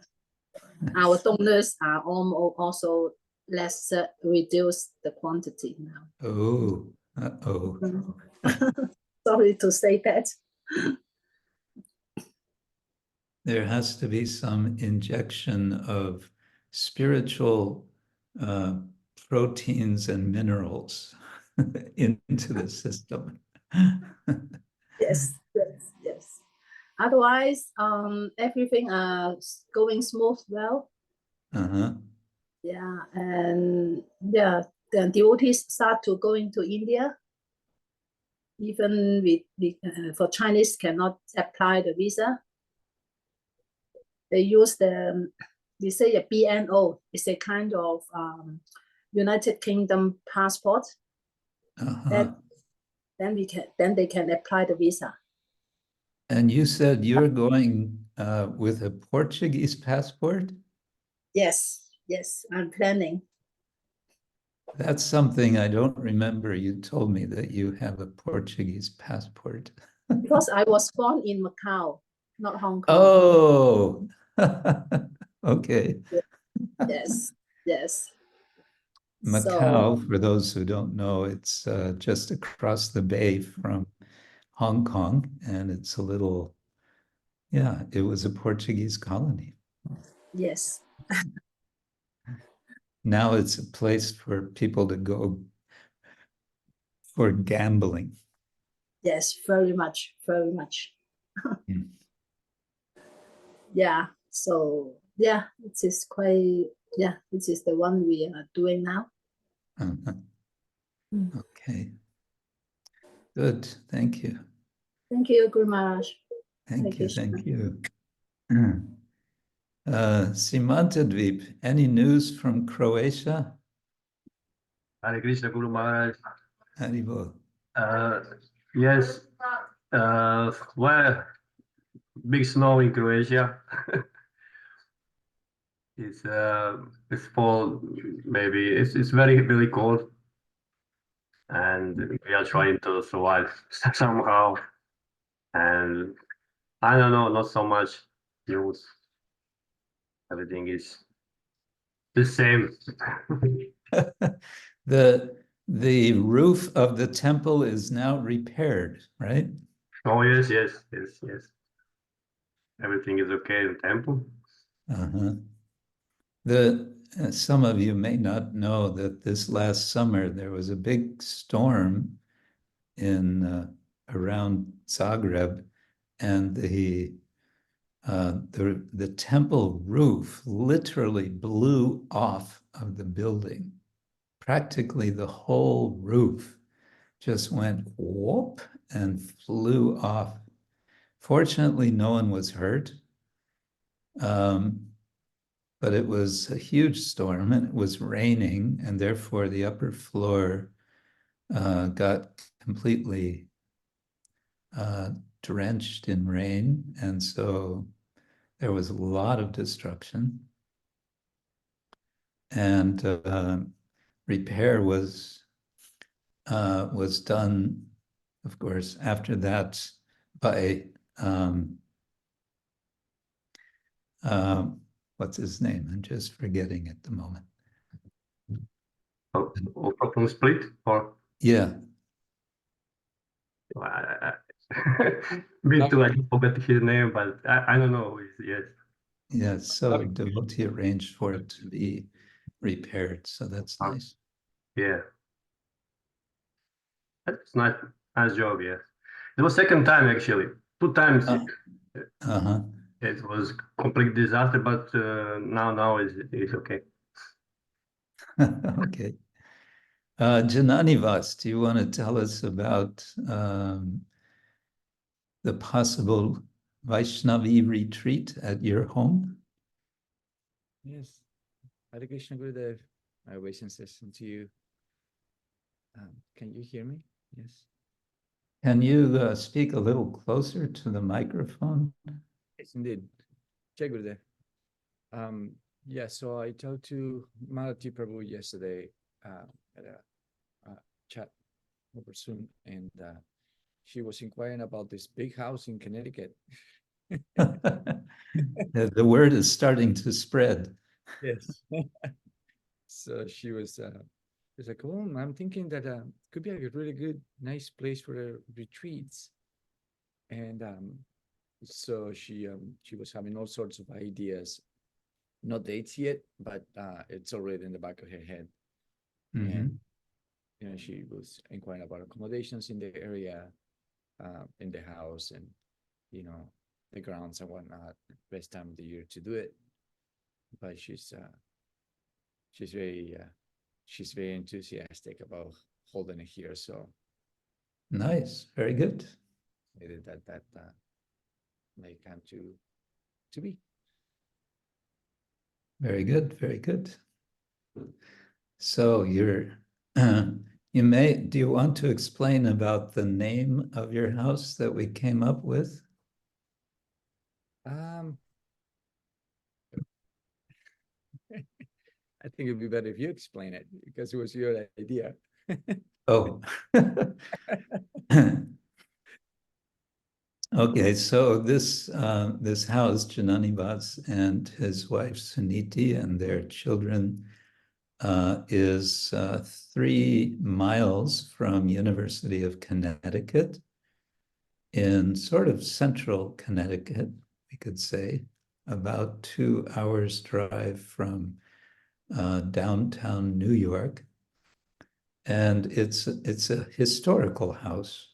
our donors are also less reduce the quantity now.
Oh,
Sorry to say that.
there has to be some injection of spiritual proteins and minerals into the system.
Yes. Otherwise, everything going smooth well. Yeah, and yeah, the devotees start to going to India. Even we for Chinese cannot apply the visa. They use we say a BNO. It's a kind of United Kingdom passport. Then they can apply the visa.
And you said you're going with a Portuguese passport?
Yes, I'm planning.
That's something I don't remember. You told me that you have a Portuguese passport.
Because I was born in Macau, not Hong Kong.
Oh, okay.
Yes.
Macau,
So,
for those who don't know, it's just across the bay from Hong Kong, and it's a little, yeah, it was a Portuguese colony.
yes.
Now it's a place for people to go for gambling.
Yes, very much. Yeah, so yeah, it is quite, yeah, this is the one we are doing now.
Okay, good, thank you.
Thank you, Guru Maharaj.
Thank you. Simantadvip, any news from Croatia?
Hare Krishna Guru Maharaj.
Haribol.
Yes, well, big snow in Croatia. It's fall, maybe it's very, very cold, and we are trying to survive somehow. And I don't know, not so much news. Everything is the same.
The roof of the temple is now repaired, right?
Oh yes, yes, yes, yes. Everything is okay in the temple.
Uh-huh. Some of you may not know that this last summer there was a big storm in around Zagreb, and the temple roof literally blew off of the building. Practically the whole roof just went whoop and flew off. Fortunately, no one was hurt. But it was a huge storm and it was raining, and therefore the upper floor got completely drenched in rain. And so there was a lot of destruction. And repair was done, of course, after that by what's his name? I'm just forgetting at the moment.
Oh, from split or
Yeah.
Me too, I forgot his name, but I don't know. Yes.
Yeah, so devotee arranged for it to be repaired, so that's nice.
Yeah. That's nice, nice job, yes. It was second time actually. 2 times
Uh-huh.
it was complete disaster, but now it's okay.
Okay. Jananivas, do you want to tell us about the possible Vaishnavi retreat at your home?
Yes. Hare Krishna Gurudev. My obeisances to you. Can you hear me? Yes.
Can you speak a little closer to the microphone?
Yes, indeed. Jai Gurudev. Yeah, so I talked to Malati Prabhu yesterday at a chat over Zoom, and she was inquiring about this big house in Connecticut.
The word is starting to spread.
Yes. So she was like, oh, I'm thinking that could be a really good, nice place for retreats. And so she was having all sorts of ideas, not dates yet, but it's already in the back of her head. And she was inquiring about accommodations in the area, in the house, and the grounds and whatnot. Best time of the year to do it. But she's very enthusiastic about holding it here. So
nice, very good.
That may come to be.
Very good, very good. So do you want to explain about the name of your house that we came up with?
I think it'd be better if you explain it because it was your idea.
Oh. Okay, so this house, Jananivas and his wife Suniti and their children is 3 miles from University of Connecticut in sort of central Connecticut, we could say, about 2 hours drive from downtown New York. And it's a historical house.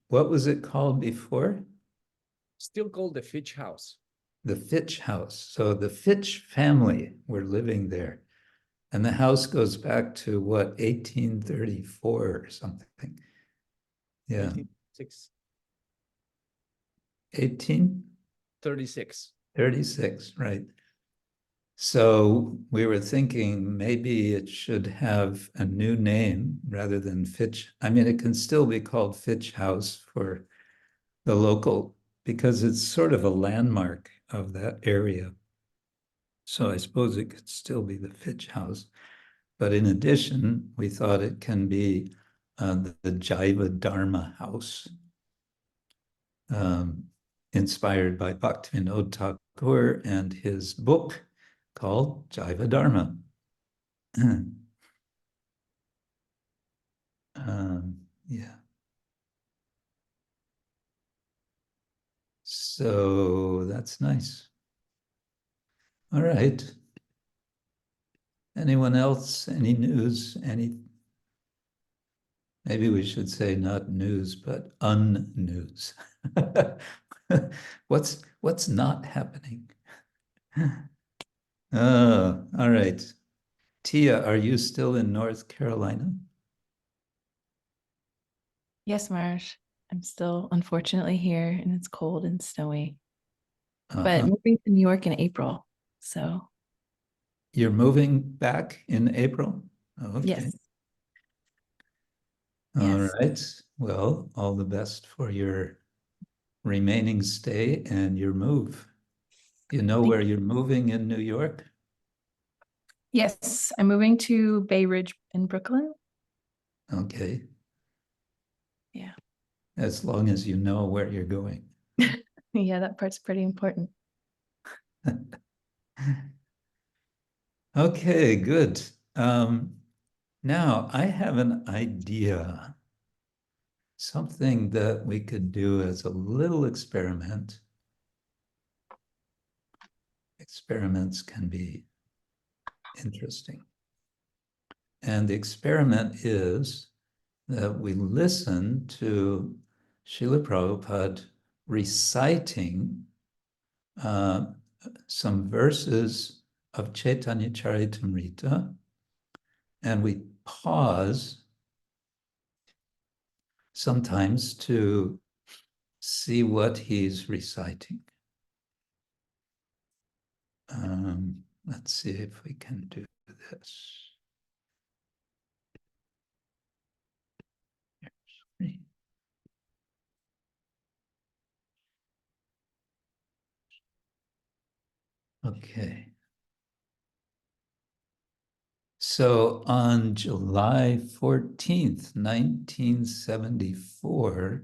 What was it called before?
Still called the Fitch House.
The Fitch House. So the Fitch family were living there. And the house goes back to what, 1834 or something? Yeah.
1836.
36, right. So we were thinking maybe it should have a new name rather than Fitch. I mean, it can still be called Fitch House for the local, because it's sort of a landmark of that area. So I suppose it could still be the Fitch House. But in addition, we thought it can be the Jiva Dharma House, inspired by Bhaktivinoda Thakur and his book called Jiva Dharma. Yeah. So that's nice. All right. Anyone else? Any news? Maybe we should say not news, but un-news. What's not happening? Oh, all right. Tia, are you still in North Carolina?
Yes, Maharaj. I'm still unfortunately here and it's cold and snowy. But moving to New York in April. So
you're moving back in April? Okay.
yes.
All
Yes.
right. Well, all the best for your remaining stay and your move. You know where you're moving in New York?
Yes, I'm moving to Bay Ridge in Brooklyn.
Okay.
Yeah.
As long as you know where you're going.
Yeah, that part's pretty important.
Okay, good. Now I have an idea, something that we could do as a little experiment. Experiments can be interesting. And the experiment is that we listen to Srila Prabhupada reciting some verses of Chaitanya Charitamrita, and we pause sometimes to see what he's reciting. Let's see if we can do this. Okay. So on July 14th, 1974,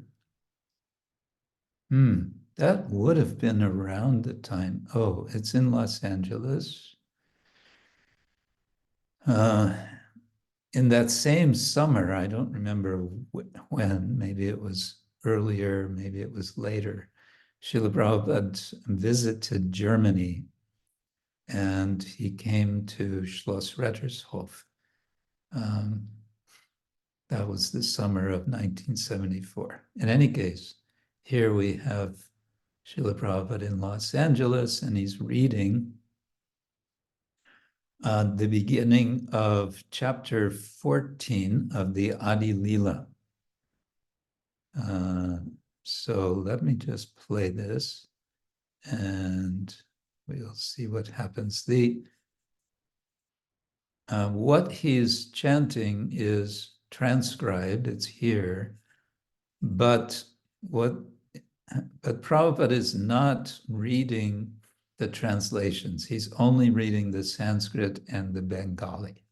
that would have been around the time. Oh, it's in Los Angeles. In that same summer, I don't remember when, maybe it was earlier, maybe it was later, Srila Prabhupada visited Germany and he came to Schloss Rettershof. That was the summer of 1974. In any case, here we have Srila Prabhupada in Los Angeles, and he's reading the beginning of chapter 14 of the Adi Lila. So let me just play this and we'll see what happens. What he's chanting is transcribed, it's here, but Prabhupada is not reading the translations. He's only reading the Sanskrit and the Bengali.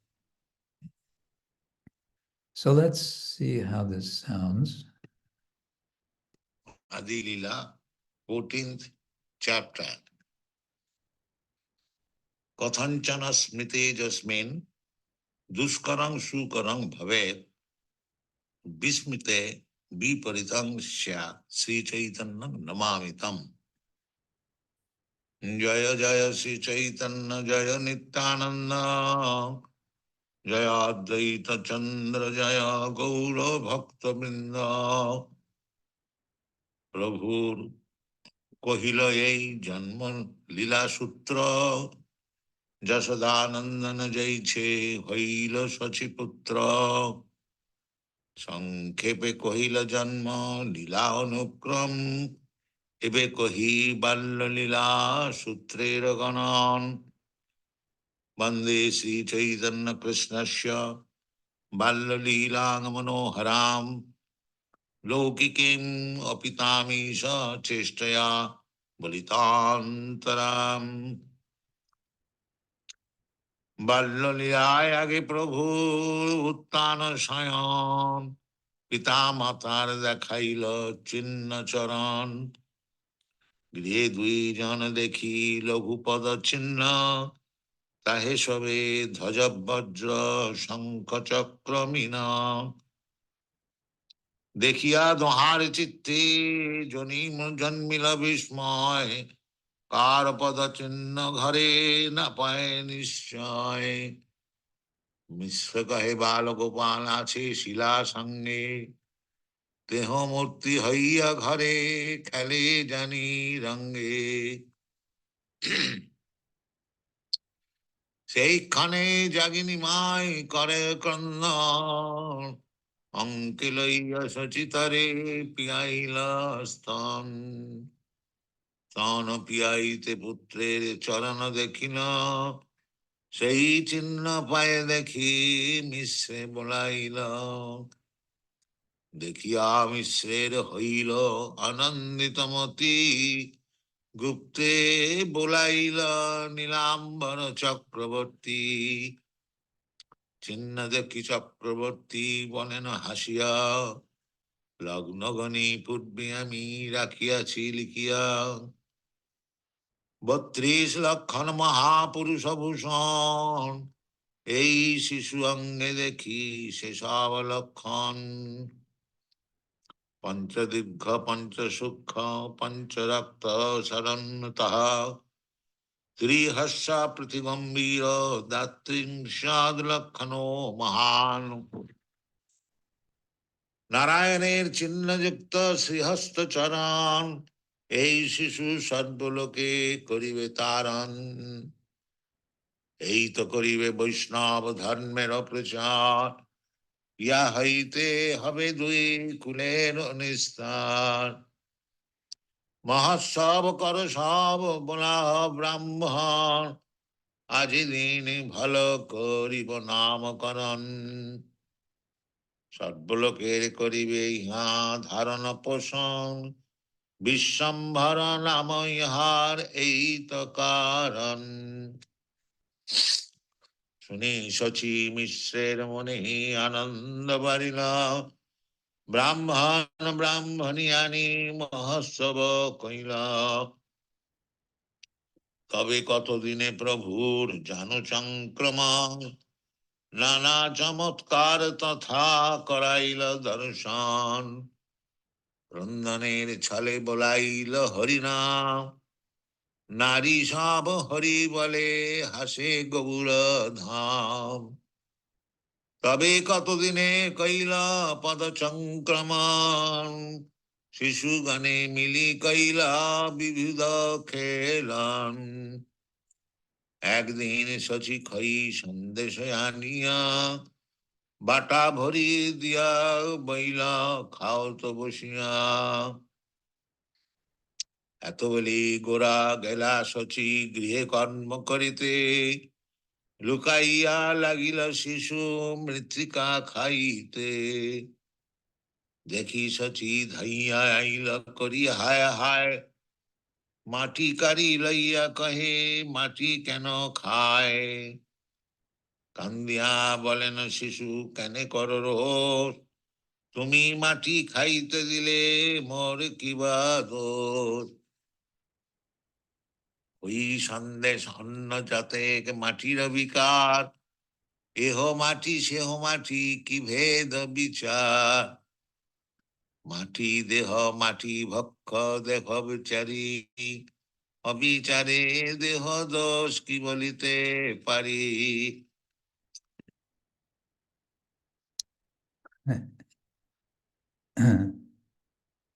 So let's see how this sounds.
Adi Lila, 14th chapter. Kathanchana smrite jasmin, duskarang sukarang bhavet, bismite viparitang sya, Sri Chaitanyam namamitam. Jaya Jaya Sri Chaitanya Jaya Nityananda, Jaya Advaita Chandra Jaya Gaura Bhakta Vrinda. Prabhu kohila ei janma lila sutra, Jasadanandana jaiche hoiyā sachiputra. Sankhepe kohila janma lila anukram, ebe kohi balla lila sutrera ganan. Vande Sri Chaitanya Krishnasya Balla Manoharam Lokikim Apitamisha Cheshtaya Balitantaram Balla Prabhu Uttana Sayan Pita Matar Dekhaila Chinna Charan Gre Dvi Jana Dekhi Laghupada Chinna Tahe Shave Dhajab Vajra Shankha Chakramina Dekhiya Dohar Chitte Jonim Janmila Vishmay Karapada Chinna Ghare Napaye Nishchay Mishra Kahe Bala Gopal Ache Shila Sange Teho Murti Hoiyā Ghare Khale Jani Range Seikhane Jagini Mai Kare Kanna Ankilaya Sachitare Piyaila Stan Tana Piyaite Putre Charana Dekhina Sei Chinna Paye Dekhi Misre Bolaila Dekhiya Misre Hoilo Ananditamati Gupte Bolaila Nilambara Chakravarti Chinna Dekhi Chakravarti Bonena Hashiya Lagnagani Pudbiyami Rakiyachi Likiya 32 লক্ষণ মহাপুরুষ ভূষণ এই শিশু অঙ্গে দেখি সেসব লক্ষণ পঞ্চদীর্ঘ পঞ্চসূক্ষ্ম পঞ্চরক্ত শরণ্যতঃ ত্রিহস্য প্রতিগম্ভীর দাত্রিংস্যাদ লক্ষণো মহান নারায়ণের চিহ্নযুক্ত শ্রীহস্ত চরণ এই শিশু সর্বলোকে করিবে তারণ এই তো করিবে বৈষ্ণব ধর্মের প্রচার ইয়া হইতে হবে দুই কুলের নিস্তার মহোৎসব কর সব বলা ব্রাহ্মণ আজি দিন ভালো করিব নামকরণ সর্বলোকের করিবে ইহা ধারণ পোষণ বিশ্বম্ভর নাম ইহার এই তো কারণ শুনি শচী মিশ্রের মনে আনন্দ বাড়িল ব্রাহ্মণ ব্রাহ্মণিয়ানি মহোৎসব কইল তবে কতদিনে প্রভুর জানু সংক্রমণ নানা চমৎকার তথা করাইল দর্শন রন্ধনের ছলে বলাইল হরিনাম নারী সব হরি বলে হাসে গৌর ধাম তবে কতদিনে কইল পদ সংক্রমণ শিশু গানে মিলি কইলা বিবিধ খেলন একদিন শচী খই সন্দেশ আনিয়া বাটা ভরি দিয়া বইলা খাও তো বসিয়া এত বলি গোরা গেলা শচী গৃহে কর্ম করিতে লুকাইয়া লাগিল শিশু মৃত্তিকা খাইতে দেখি শচী ধাইয়া আইল করি হায় হায় মাটি কারি লইয়া কহে মাটি কেন খায় কান্দিয়া বলেন শিশু কেনে করো রোষ তুমি মাটি খাইতে দিলে মোর কিবা দোষ ওই সন্দেশ অন্ন যাতে মাটির বিকার এহ মাটি সেহ মাটি কি ভেদ বিচার মাটি দেহ মাটি ভক্ষ দেহ বিচারি অবিচারে দেহ দোষ কি বলিতে পারি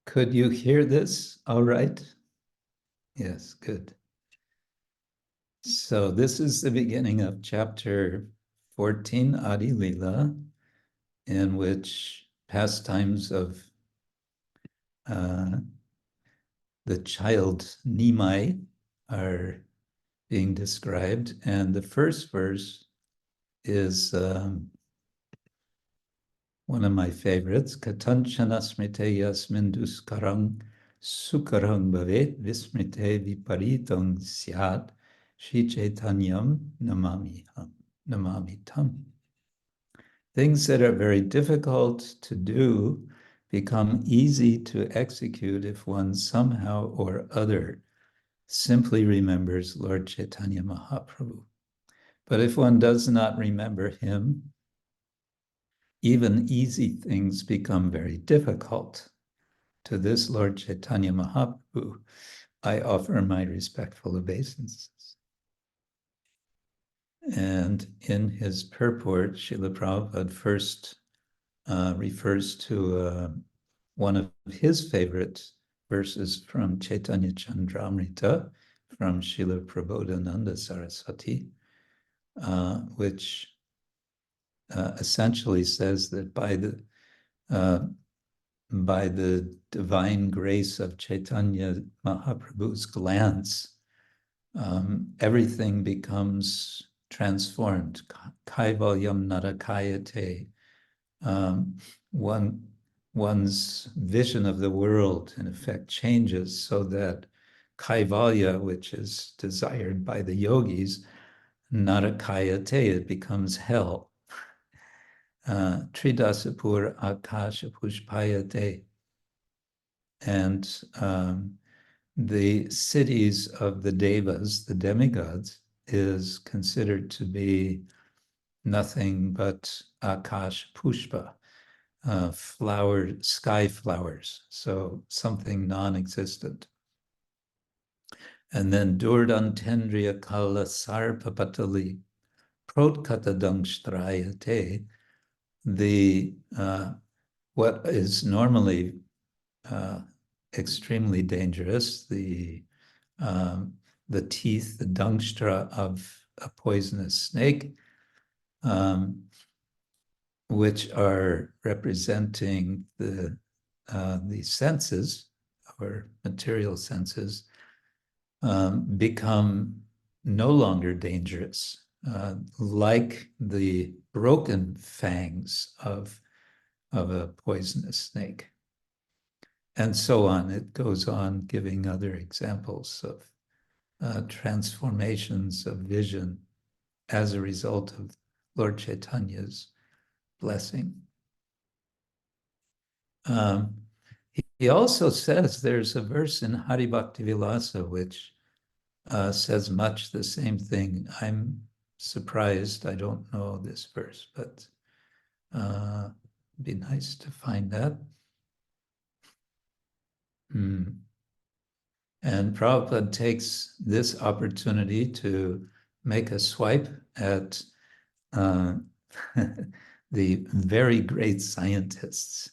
Could you hear this all right? Yes, good. So this is the beginning of chapter 14, Adi Lila, in which pastimes of the child Nimai are being described. And the first verse is one of my favorites. Katanchana smrite yasmin duskarang sukarang bhavet vismrite viparitang syat Shri Chaitanyam namami tam. Things that are very difficult to do become easy to execute if one somehow or other simply remembers Lord Chaitanya Mahaprabhu. But if one does not remember him, even easy things become very difficult. To this Lord Chaitanya Mahaprabhu, I offer my respectful obeisances. And in his purport, Srila Prabhupada first refers to one of his favorite verses from Chaitanya Charitamrita, from Srila Prabodhananda Saraswati, which essentially says that by the divine grace of Chaitanya Mahaprabhu's glance, everything becomes transformed. Kaivalyam narakayate. One's vision of the world, in effect, changes so that kaivalya, which is desired by the yogis, narakayate, it becomes hell. Tridasapur akasha pushpayate. And the cities of the devas, the demigods, is considered to be nothing but akash pushpa, sky flowers, so something non-existent. And then Durdantendriya kala sarpapatali protkatadangstrayate, what is normally extremely dangerous, the teeth, the dangstra of a poisonous snake, which are representing the senses, or material senses, become no longer dangerous, like the broken fangs of a poisonous snake. And so on. It goes on giving other examples of transformations of vision as a result of Lord Chaitanya's blessing. He also says, there's a verse in Hari Bhakti Vilasa which says much the same thing. I'm surprised I don't know this verse, but it'd be nice to find that. And Prabhupada takes this opportunity to make a swipe at the very great scientists.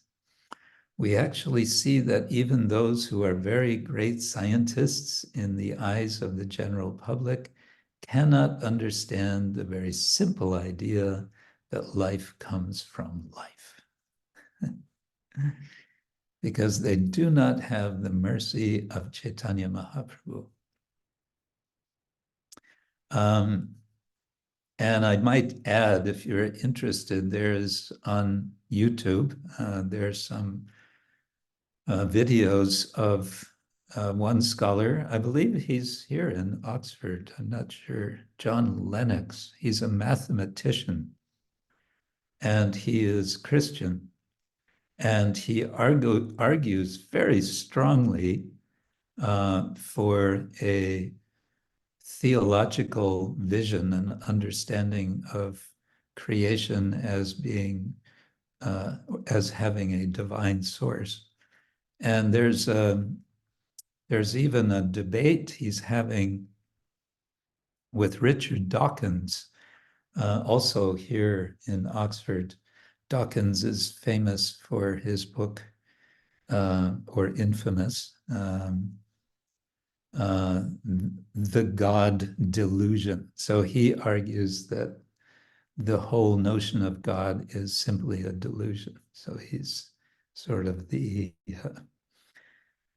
We actually see that even those who are very great scientists in the eyes of the general public cannot understand the very simple idea that life comes from life. Because they do not have the mercy of Chaitanya Mahaprabhu. And I might add, if you're interested, there's on YouTube, there's some videos of one scholar, I believe he's here in Oxford, I'm not sure, John Lennox. He's a mathematician, and he is Christian. And he argues very strongly for a theological vision and understanding of creation as being, as having a divine source. And there's even a debate he's having with Richard Dawkins, also here in Oxford. Dawkins is famous for his book, or infamous, The God Delusion. So he argues that the whole notion of God is simply a delusion. So he's sort of the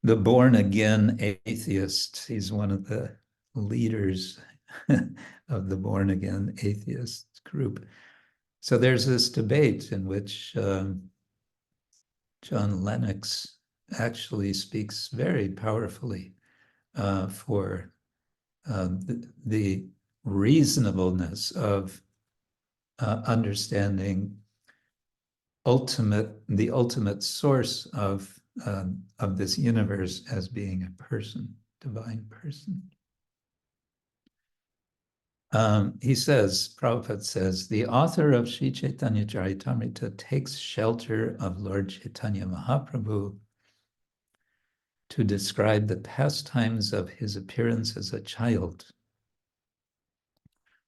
born-again atheist. He's one of the leaders of the born-again atheist group. So there's this debate in which John Lennox actually speaks very powerfully for the reasonableness of understanding the ultimate source of this universe as being a person, divine person. He says, Prabhupada says, the author of Sri Chaitanya Charitamrita takes shelter of Lord Chaitanya Mahaprabhu to describe the pastimes of his appearance as a child.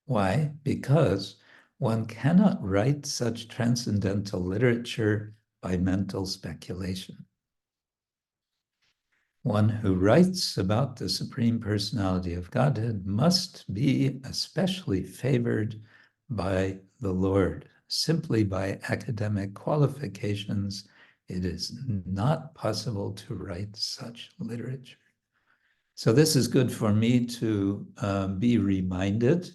Why? Because one cannot write such transcendental literature by mental speculation. One who writes about the Supreme Personality of Godhead must be especially favored by the Lord. Simply by academic qualifications, it is not possible to write such literature. So this is good for me to be reminded,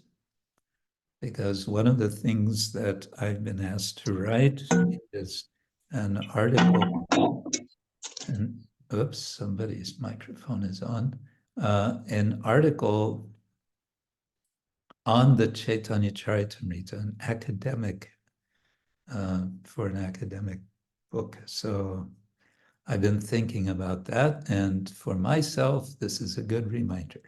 because one of the things that I've been asked to write is an article, and oops, somebody's microphone is on, an article on the Chaitanya Charitamrita, an academic, for an academic book. So I've been thinking about that, and for myself, this is a good reminder.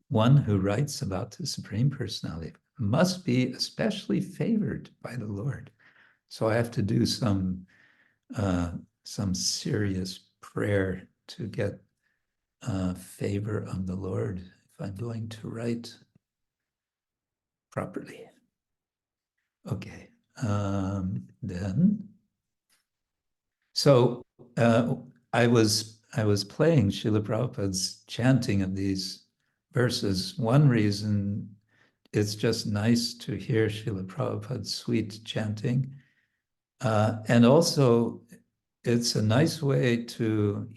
One who writes about the Supreme Personality must be especially favored by the Lord. So I have to do some serious prayer to get favor of the Lord if I'm going to write properly. Okay, then. So I was playing Srila Prabhupada's chanting of these verses. One reason, it's just nice to hear Srila Prabhupada's sweet chanting. And also, it's a nice way to,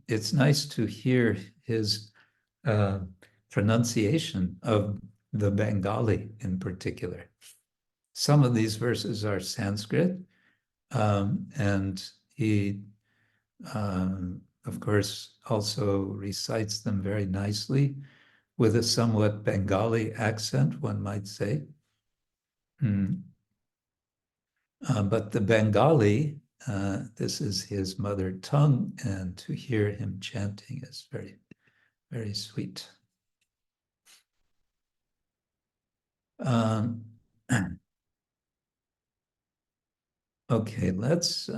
it's nice to hear his pronunciation of the Bengali in particular. Some of these verses are Sanskrit, and he, of course, also recites them very nicely with a somewhat Bengali accent, one might say. But the Bengali, this is his mother tongue, and to hear him chanting is very, very sweet. Okay, let's,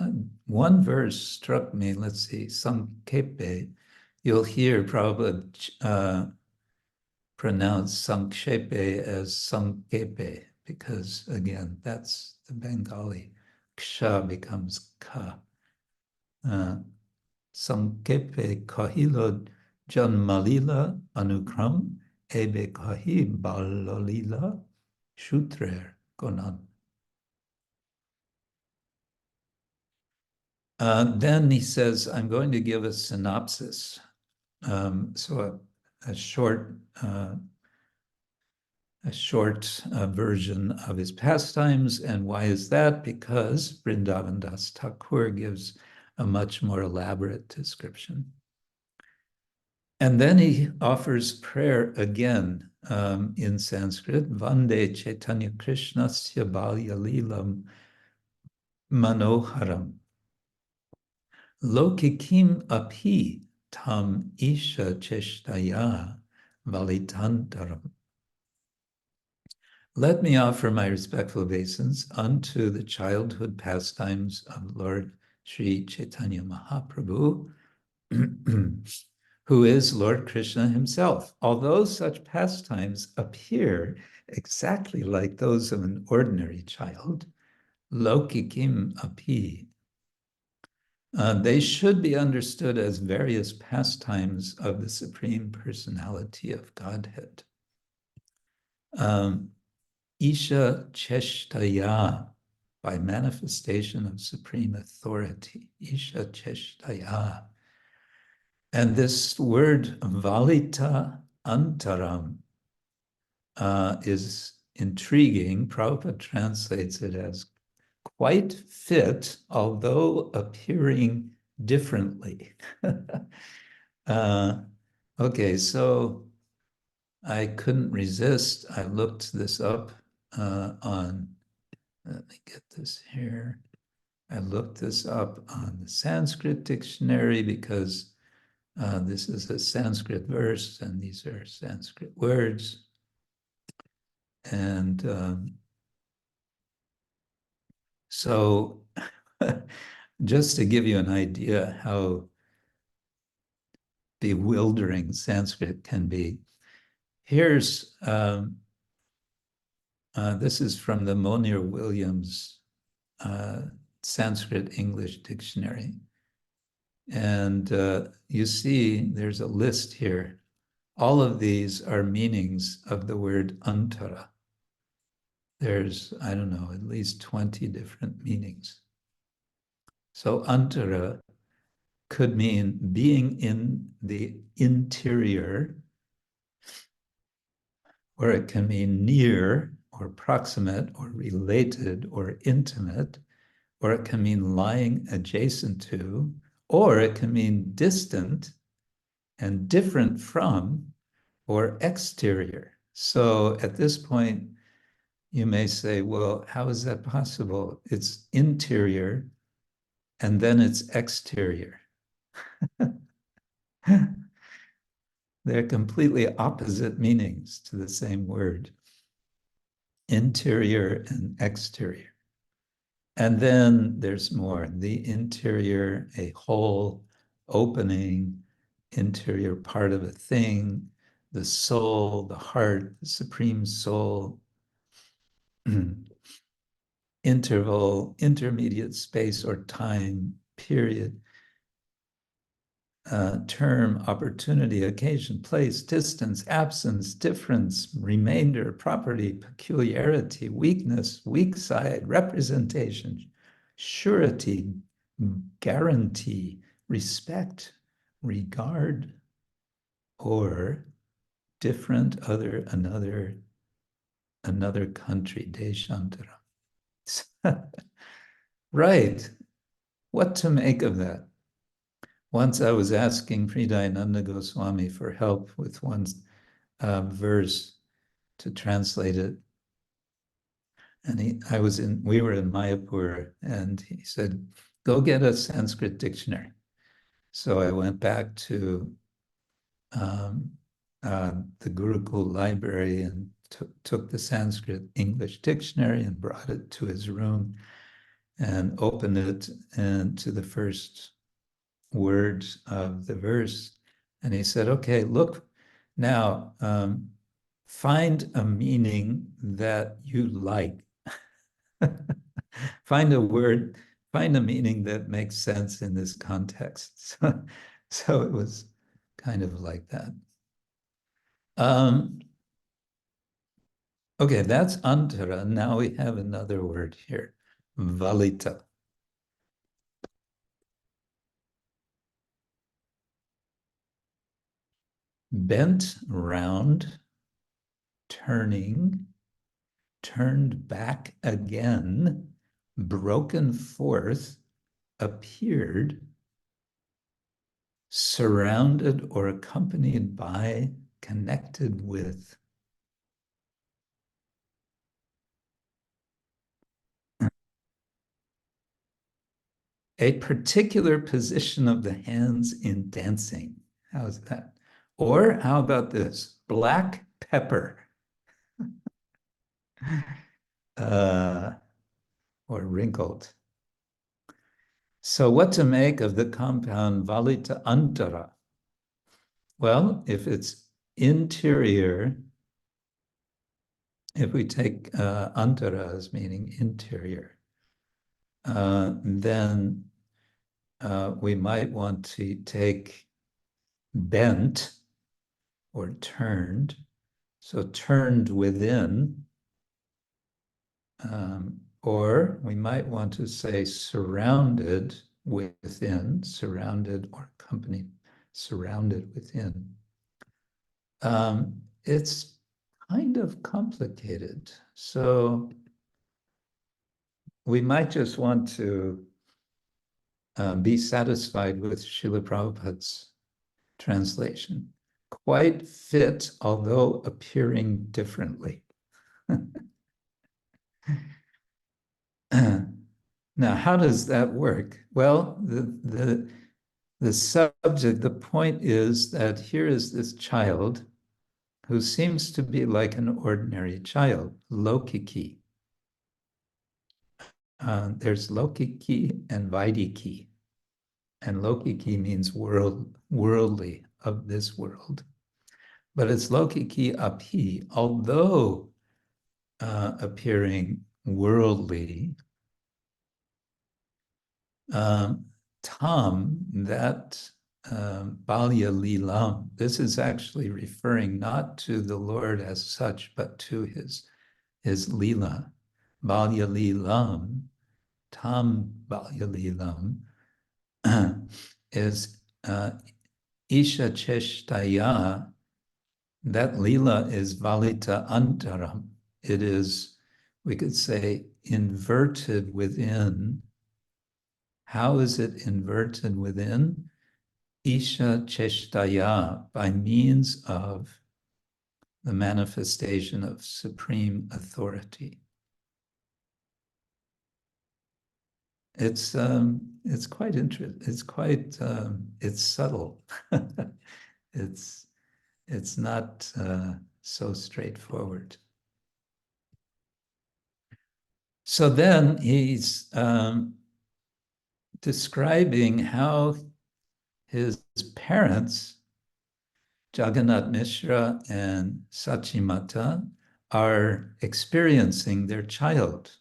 one verse struck me, let's see, Sankepe. You'll hear Prabhupada pronounce Sankshepe as Sankepe, because again, that's the Bengali. Ksha becomes ka. Sankepe kahilo janmalila anukram ebe kahi balalila shutrer konan. Then he says, I'm going to give a synopsis. So a short version of his pastimes. And why is that? Because Vrindavan Das Thakur gives a much more elaborate description. And then he offers prayer again in Sanskrit. Vande Chaitanya Krishna Balya Lilam Manoharam. Lokikim api tam isha cheshtaya valitantaram. Let me offer my respectful obeisance unto the childhood pastimes of Lord Sri Chaitanya Mahaprabhu, who is Lord Krishna himself. Although such pastimes appear exactly like those of an ordinary child, lokikim api, they should be understood as various pastimes of the Supreme Personality of Godhead. Isha cheshtaya, by manifestation of supreme authority. Isha cheshtaya. And this word valita antaram is intriguing. Prabhupada translates it as quite fit, although appearing differently. Okay, so I couldn't resist. I looked this up on, let me get this here. I looked this up on the Sanskrit dictionary because this is a Sanskrit verse and these are Sanskrit words. And so just to give you an idea how bewildering Sanskrit can be, here's, this is from the Monier-Williams Sanskrit English Dictionary. And you see there's a list here. All of these are meanings of the word antara. There's, I don't know, at least 20 different meanings. So antara could mean being in the interior, or it can mean near, or proximate, or related, or intimate, or it can mean lying adjacent to, or it can mean distant and different from, or exterior. So at this point, you may say, well, how is that possible? It's interior, and then it's exterior. They're completely opposite meanings to the same word. Interior and exterior. And then there's more. The interior, a whole opening, interior part of a thing, the soul, the heart, the supreme soul, interval, intermediate space or time, period, term, opportunity, occasion, place, distance, absence, difference, remainder, property, peculiarity, weakness, weak side, representation, surety, guarantee, respect, regard, or different, other, another country, deshantaram. Right. What to make of that? Once I was asking Narottama Gosvami for help with one verse to translate it. And we were in Mayapur, and he said, go get a Sanskrit dictionary. So I went back to the Gurukul library and took the Sanskrit English dictionary and brought it to his room and opened it and to the first words of the verse. And he said, okay, look, now find a meaning that you like. Find a word, find a meaning that makes sense in this context. So it was kind of like that. Okay, that's antara. Now we have another word here, valita. Bent round, turning, turned back again, broken forth, appeared, surrounded or accompanied by, connected with. A particular position of the hands in dancing. How's that? Or how about this? Black pepper. Or wrinkled. So what to make of the compound valita antara? Well, if it's interior, if we take antara as meaning interior, then we might want to take bent or turned. So turned within, or we might want to say surrounded within, surrounded or accompanied, surrounded within. It's kind of complicated. So we might just want to be satisfied with Srila Prabhupada's translation. Quite fit, although appearing differently. Now, how does that work? Well, the subject, the point is that here is this child who seems to be like an ordinary child, lokiki. There's lokiki and vaidiki. And lokiki means worldly, of this world. But it's lokiki api, although appearing worldly, tam, that balya lilam, this is actually referring not to the Lord as such, but to his lila. Balya lilam, tam balya lilam, is isha cheshtaya. That lila is valita antaram. It is, we could say, inverted within. How is it inverted within? Isha cheshtaya, by means of the manifestation of supreme authority. It's quite interesting. It's quite it's subtle. It's not so straightforward. So then he's describing how his parents, Jagannath Mishra and Sachimata, are experiencing their child.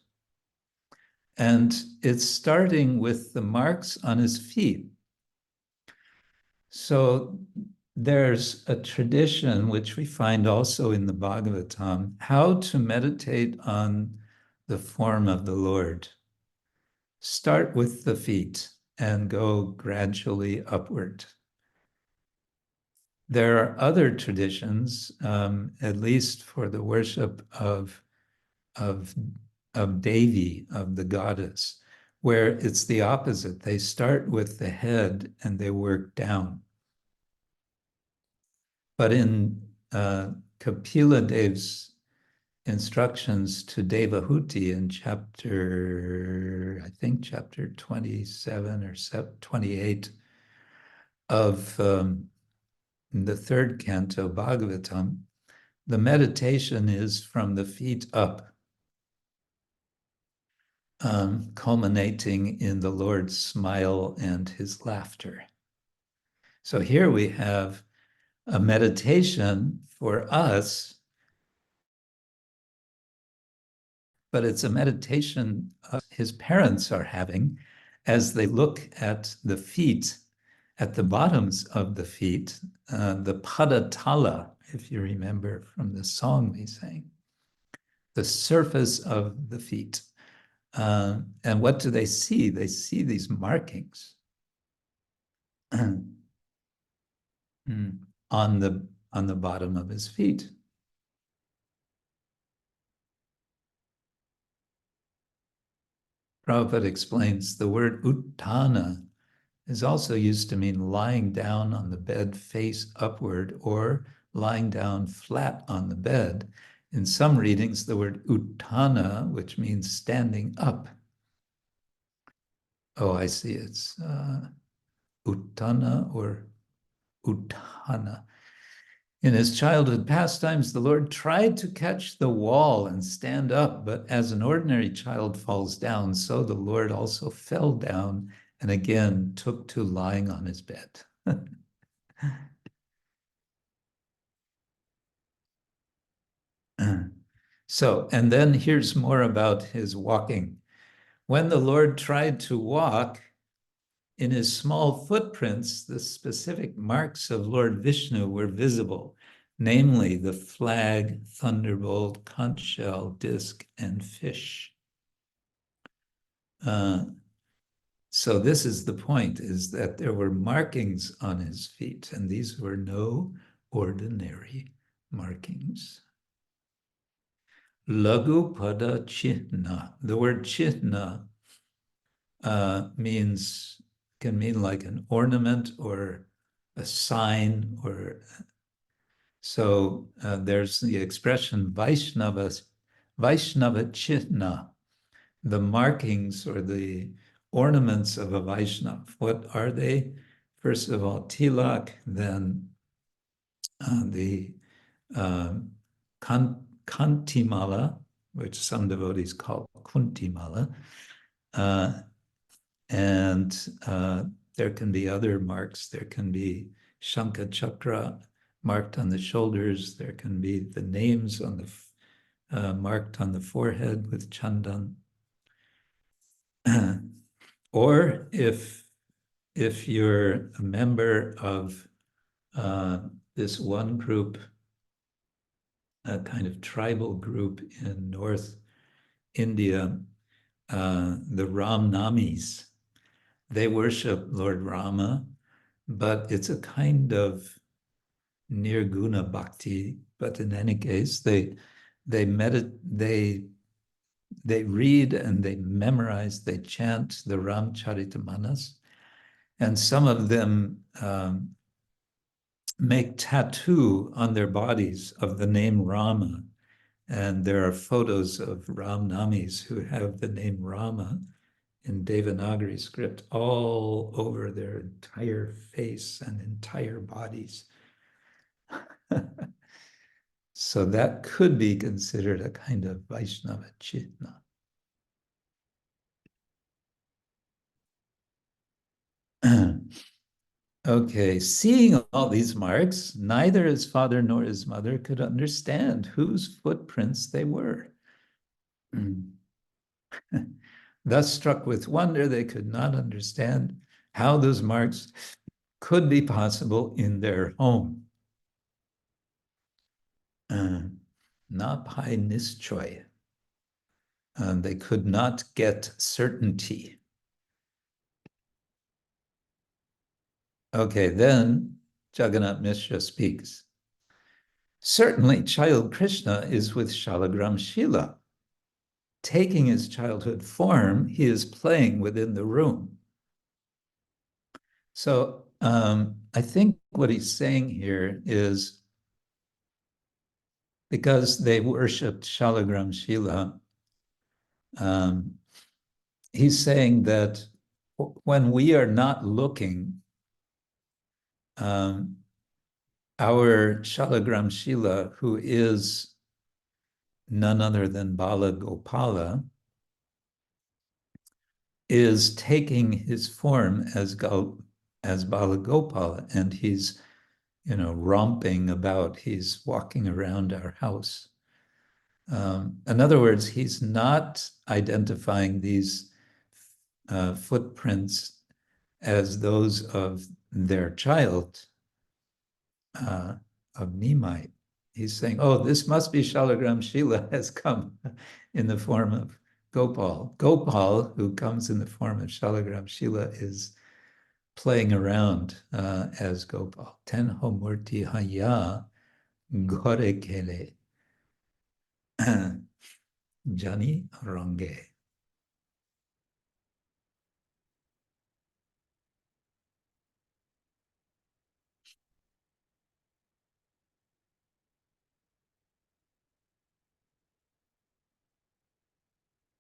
And it's starting with the marks on his feet. So there's a tradition, which we find also in the Bhagavatam, how to meditate on the form of the Lord. Start with the feet and go gradually upward. There are other traditions, at least for the worship of Devi, of the goddess, where it's the opposite. They start with the head and they work down. But in Kapila Dev's instructions to Devahuti in chapter, I think chapter 27 or 28 of the third canto Bhagavatam, the meditation is from the feet up, culminating in the Lord's smile and his laughter. So here we have a meditation for us, but it's a meditation his parents are having as they look at the feet, at the bottoms of the feet, the padatala, if you remember from the song we sang, the surface of the feet. And what do they see? They see these markings on the bottom of his feet. Prabhupada explains the word uttana is also used to mean lying down on the bed face upward or lying down flat on the bed. In some readings, the word uttana, which means standing up. Oh, I see, it's uttana or uttana. In his childhood pastimes, the Lord tried to catch the wall and stand up, but as an ordinary child falls down, so the Lord also fell down and again took to lying on his bed. So, and then here's more about his walking. When the Lord tried to walk, in his small footprints, the specific marks of Lord Vishnu were visible, namely the flag, thunderbolt, conch shell, disc, and fish. So this is the point, is that there were markings on his feet, and these were no ordinary markings. Lagu pada chihna. The word chihna can mean like an ornament or a sign, or so there's the expression Vaishnava chihna, the markings or the ornaments of a Vaishnava. What are they? First of all, tilak, then the kantimala, which some devotees call kuntimala, and there can be other marks. There can be Shanka Chakra marked on the shoulders. There can be the names on the marked on the forehead with chandan. Or if you're a member of this one group, a kind of tribal group in North India, the Ram Namis, they worship Lord Rama, but it's a kind of nirguna bhakti. But in any case, they read and they memorize, they chant the Ram Charitamrita, and some of them make tattoo on their bodies of the name Rama. And there are photos of Ram Namis who have the name Rama in Devanagari script all over their entire face and entire bodies. So that could be considered a kind of Vaishnava chitna. Okay, seeing all these marks, neither his father nor his mother could understand whose footprints they were. Thus, struck with wonder, they could not understand how those marks could be possible in their home. Napai nischoy. They could not get certainty. Okay, then Jagannath Mishra speaks. Certainly, child Krishna is with Shalagram Shila. Taking his childhood form, he is playing within the room. So I think what he's saying here is because they worshipped Shalagram Shila, he's saying that when we are not looking, our Shalagram Shila, who is none other than Bala Gopala, is taking his form as Bala Gopala, and he's, romping about. He's walking around our house. In other words, he's not identifying these footprints as those of their child, of Nimai. He's saying, oh, this must be Shalagram Shila has come in the form of Gopal. Gopal, who comes in the form of Shalagram Shila, is playing around as Gopal. Ten homurti hoiyā gore kele jani range.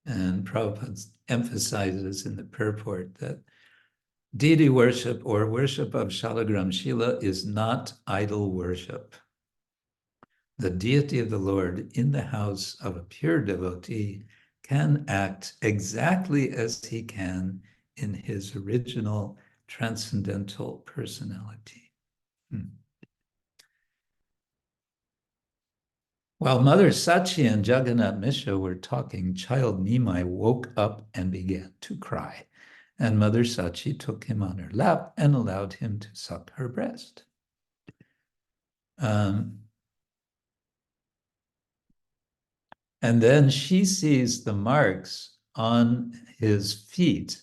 And Prabhupada emphasizes in the purport that deity worship or worship of Shalagram Shila is not idol worship. The deity of the Lord in the house of a pure devotee can act exactly as he can in his original transcendental personality. While Mother Sachi and Jagannath Mishra were talking, child Nimai woke up and began to cry. And Mother Sachi took him on her lap and allowed him to suck her breast. And then she sees the marks on his feet,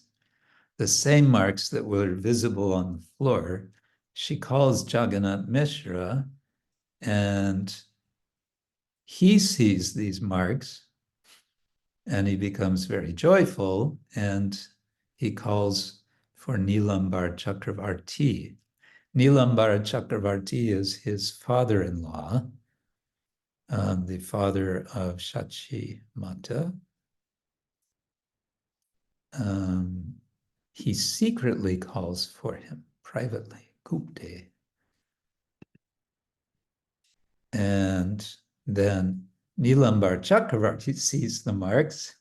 the same marks that were visible on the floor. She calls Jagannath Mishra And he sees these marks and he becomes very joyful, and he calls for Nilambar Chakravarti. Nilambar Chakravarti is his father-in-law, the father of Shachi Mata. He secretly calls for him privately, Gupte. And then Nilambar Chakravarti sees the marks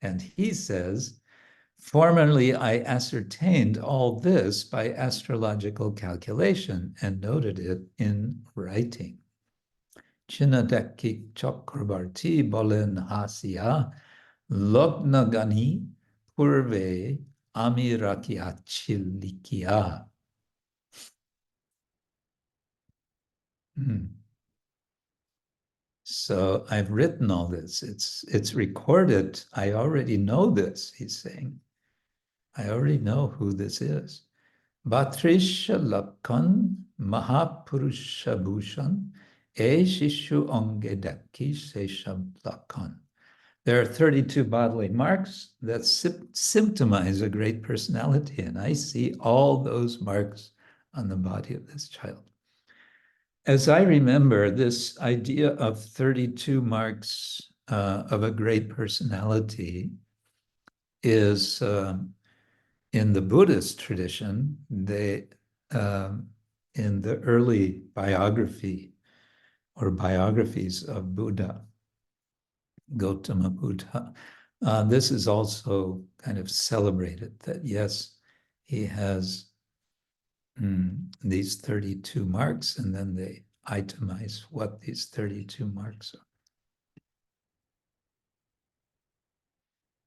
and he says, formerly I ascertained all this by astrological calculation and noted it in writing. Chinadeki Chakravarti bolen hasya lognagani purve amirakiachilikia. So I've written all this. It's recorded. I already know this, he's saying. I already know who this is. Bhatrisha Lakhan Mahapurusha Bhushan E Shishu Ongedaki Sesham Lakhan. There are 32 bodily marks that symptomize a great personality, and I see all those marks on the body of this child. As I remember, this idea of 32 marks of a great personality is in the Buddhist tradition. They in the early biography or biographies of Buddha, Gautama Buddha, this is also kind of celebrated, that yes, he has these 32 marks, and then they itemize what these 32 marks are.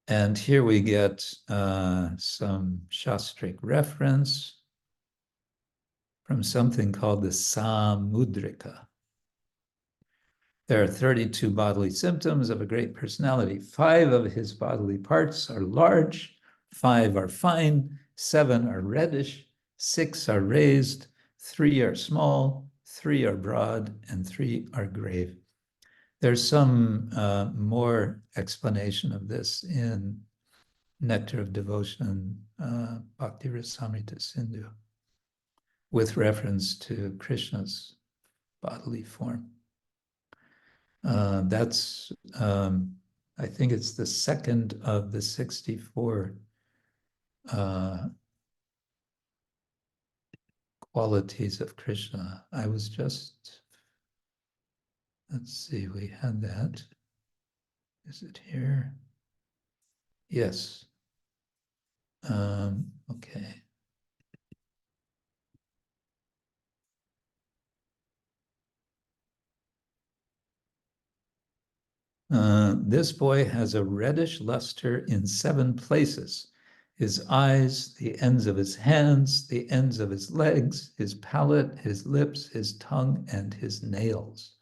And here we get some Shastric reference from something called the Samudrika. There are 32 bodily symptoms of a great personality. 5 of his bodily parts are large, 5 are fine, 7 are reddish, 6 are raised, 3 are small, 3 are broad, and 3 are grave. There's some more explanation of this in Nectar of Devotion, Bhakti Rasamrita Sindhu, with reference to Krishna's bodily form. That's, I think it's the second of the 64 qualities of Krishna. I was just, let's see, we had that. Is it here? Yes. Okay. This boy has a reddish luster in 7 places. His eyes, the ends of his hands, the ends of his legs, his palate, his lips, his tongue, and his nails.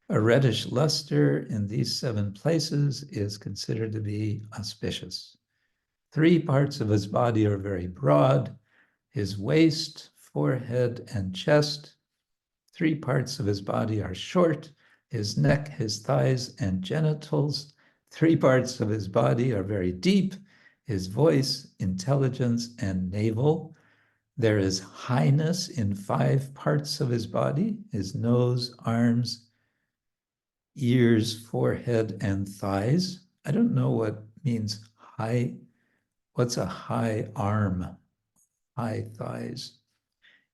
A reddish luster in these 7 places is considered to be auspicious. 3 parts of his body are very broad: his waist, forehead, and chest. 3 parts of his body are short: his neck, his thighs, and genitals. 3 parts of his body are very deep: his voice, intelligence, and navel. There is highness in 5 parts of his body: his nose, arms, ears, forehead, and thighs. I don't know what means high. What's a high arm? High thighs.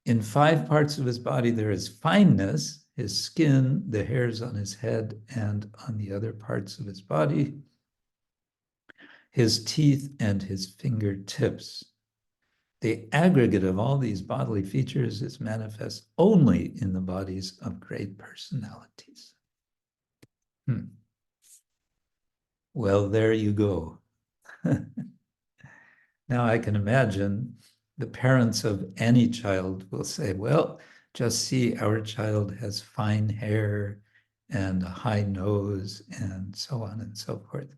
In 5 parts of his body, there is fineness: his skin, the hairs on his head and on the other parts of his body, his teeth, and his fingertips. The aggregate of all these bodily features is manifest only in the bodies of great personalities. Well, there you go. Now I can imagine the parents of any child will say, well, just see, our child has fine hair and a high nose and so on and so forth.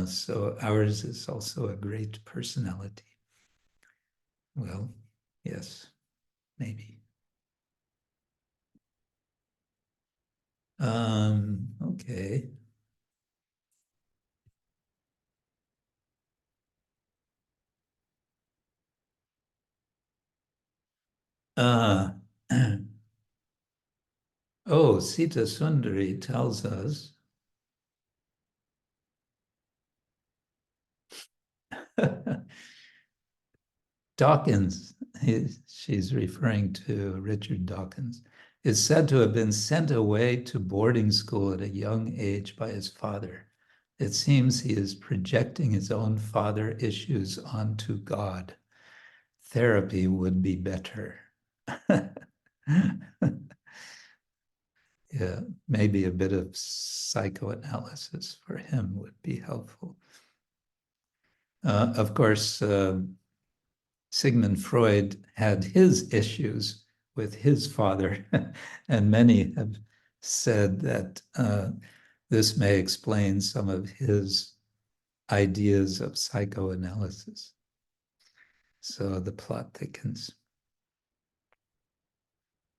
So ours is also a great personality. Well, yes, maybe. Okay. Oh, Sita Sundari tells us Dawkins, she's referring to Richard Dawkins, is said to have been sent away to boarding school at a young age by his father. It seems he is projecting his own father issues onto God. Therapy would be better. Yeah, maybe a bit of psychoanalysis for him would be helpful. Of course, Sigmund Freud had his issues with his father, and many have said that this may explain some of his ideas of psychoanalysis. So the plot thickens.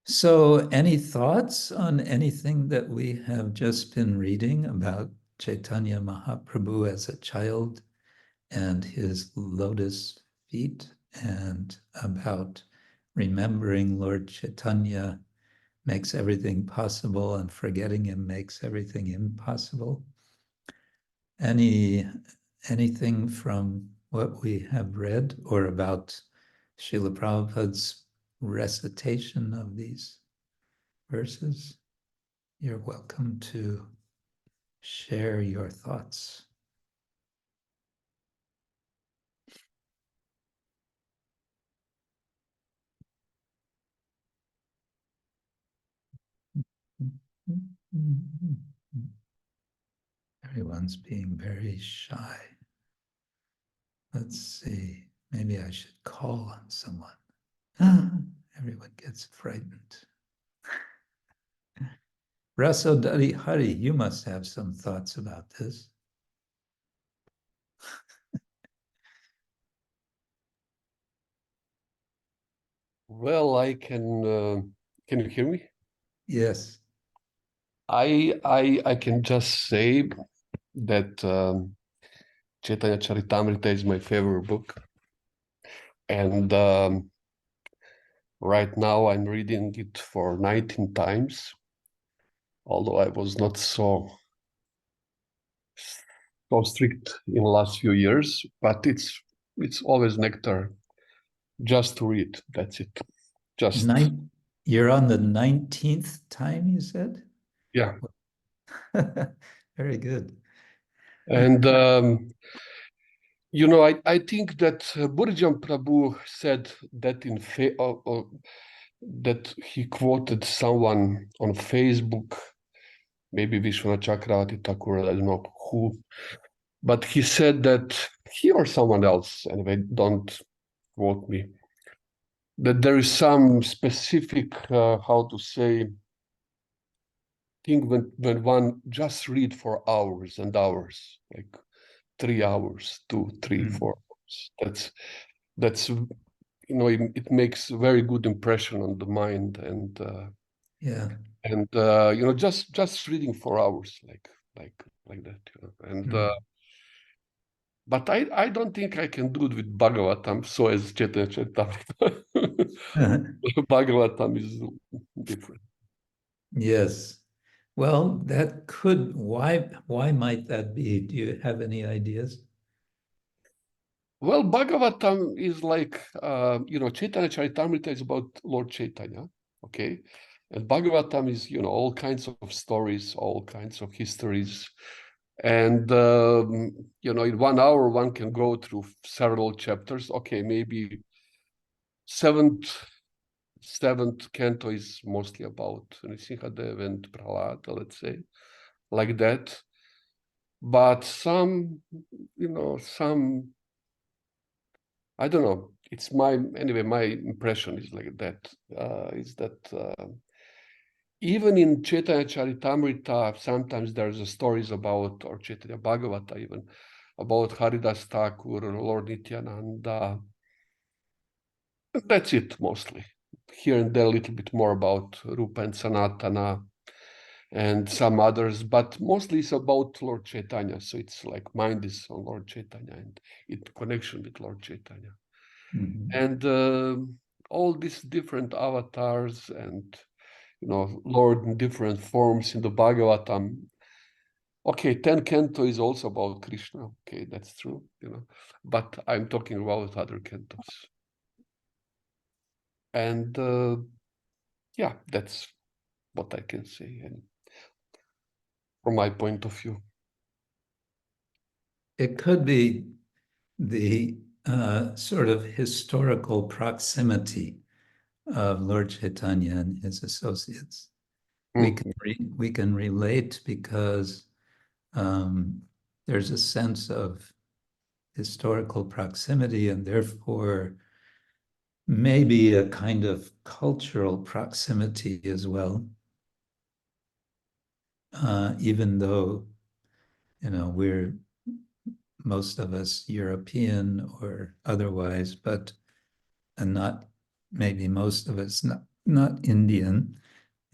So any thoughts on anything that we have just been reading about Chaitanya Mahaprabhu as a child and his lotus feet, and about remembering Lord Chaitanya makes everything possible and forgetting him makes everything impossible? Anything from what we have read or about Srila Prabhupada's recitation of these verses? You're welcome to share your thoughts. Everyone's being very shy. Let's see, maybe I should call on someone. Everyone gets frightened. Rasodari Hari, you must have some thoughts about this.
Well, I can you hear me?
Yes.
I can just say that Chaitanya Charitamrita is my favorite book. And right now I'm reading it for 19 times, although I was not so strict in the last few years, but it's always nectar just to read. That's it. Just
You're on the 19th time, you said?
Yeah.
Very good.
And you know, I think that Burjan Prabhu said that that he quoted someone on Facebook, maybe Vishwanath Chakravarti Thakura, I don't know who, but he said that he or someone else, anyway, don't quote me, that there is some specific, how to say, thing when one just read for hours and hours, like 3 hours, 2, 3, 4 hours. That's you know, it makes a very good impression on the mind, and
yeah,
and you know, just reading for hours like that, you know? And but I don't think I can do it with Bhagavatam, so as Chaitanya Charitamrita. Bhagavatam is different.
Yes. Well, that could, why might that be? Do you have any ideas?
Well, Bhagavatam is like, you know, Chaitanya Charitamrita is about Lord Chaitanya, okay? And Bhagavatam is, you know, all kinds of stories, all kinds of histories. And, you know, in 1 hour, one can go through several chapters. Okay, maybe seventh canto is mostly about Nrsimhadev and Prahlada, let's say, like that. But some, you know, I don't know. It's anyway, my impression is like that, is that even in Chaitanya Charitamrita, sometimes there's stories about, or Chaitanya Bhagavata even, about Haridas Thakur, Lord Nityananda. That's it mostly. Here and there a little bit more about Rupa and Sanatana. and some others, but mostly it's about Lord Chaitanya. So it's like mind is on Lord Chaitanya and it connection with Lord Chaitanya. And all these different avatars and, you know, Lord in different forms in the Bhagavatam. Okay, 10 canto is also about Krishna. Okay, that's true, you know, but I'm talking about other cantos. And yeah, that's what I can say, and from my point of view.
It could be the sort of historical proximity of Lord Chaitanya and his associates. We can relate because there's a sense of historical proximity and therefore maybe a kind of cultural proximity as well. Even though, you know, we're most of us European or otherwise, but and not maybe most of us not Indian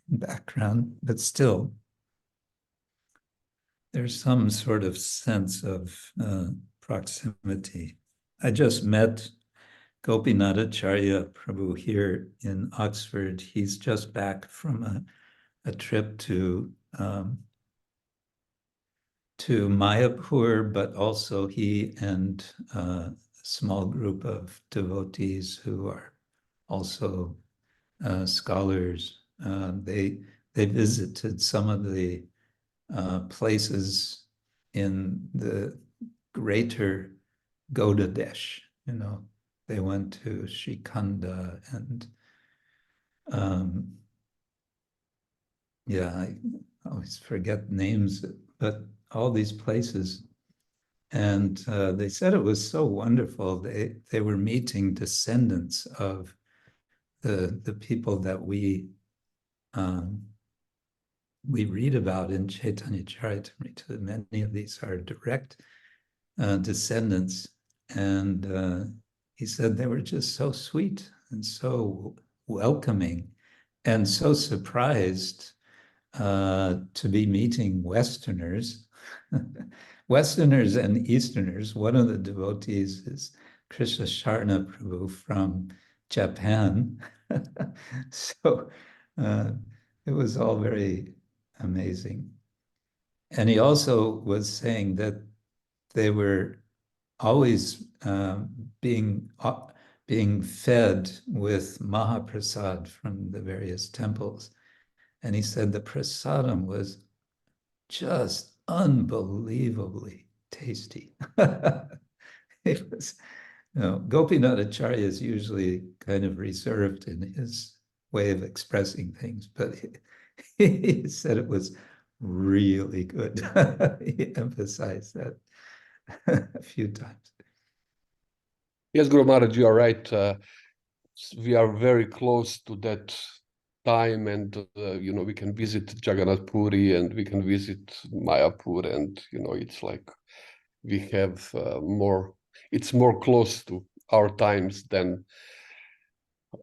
background, but still there's some sort of sense of proximity. I just met Gopinathacharya Prabhu here in Oxford. He's just back from a trip to Mayapur, but also he and a small group of devotees who are also scholars. They visited some of the places in the greater Gaudadesh. You know, they went to Shikanda and yeah, I always forget names, but all these places. And they said it was so wonderful. They were meeting descendants of the people that we read about in Chaitanya Charitamrita. Many of these are direct descendants. And he said they were just so sweet and so welcoming and so surprised to be meeting Westerners, Westerners and Easterners. One of the devotees is Krishna Kshetra Prabhu from Japan. So it was all very amazing. And he also was saying that they were always being fed with Mahaprasad from the various temples. And he said the prasadam was just unbelievably tasty. It was, you know, Gopinathacharya is usually kind of reserved in his way of expressing things, but he said it was really good. He emphasized that a few times.
Yes, Guru Maharaj, you are right. We are very close to that time, and you know, we can visit Jagannath Puri and we can visit Mayapur, and you know, it's like we have more. It's more close to our times than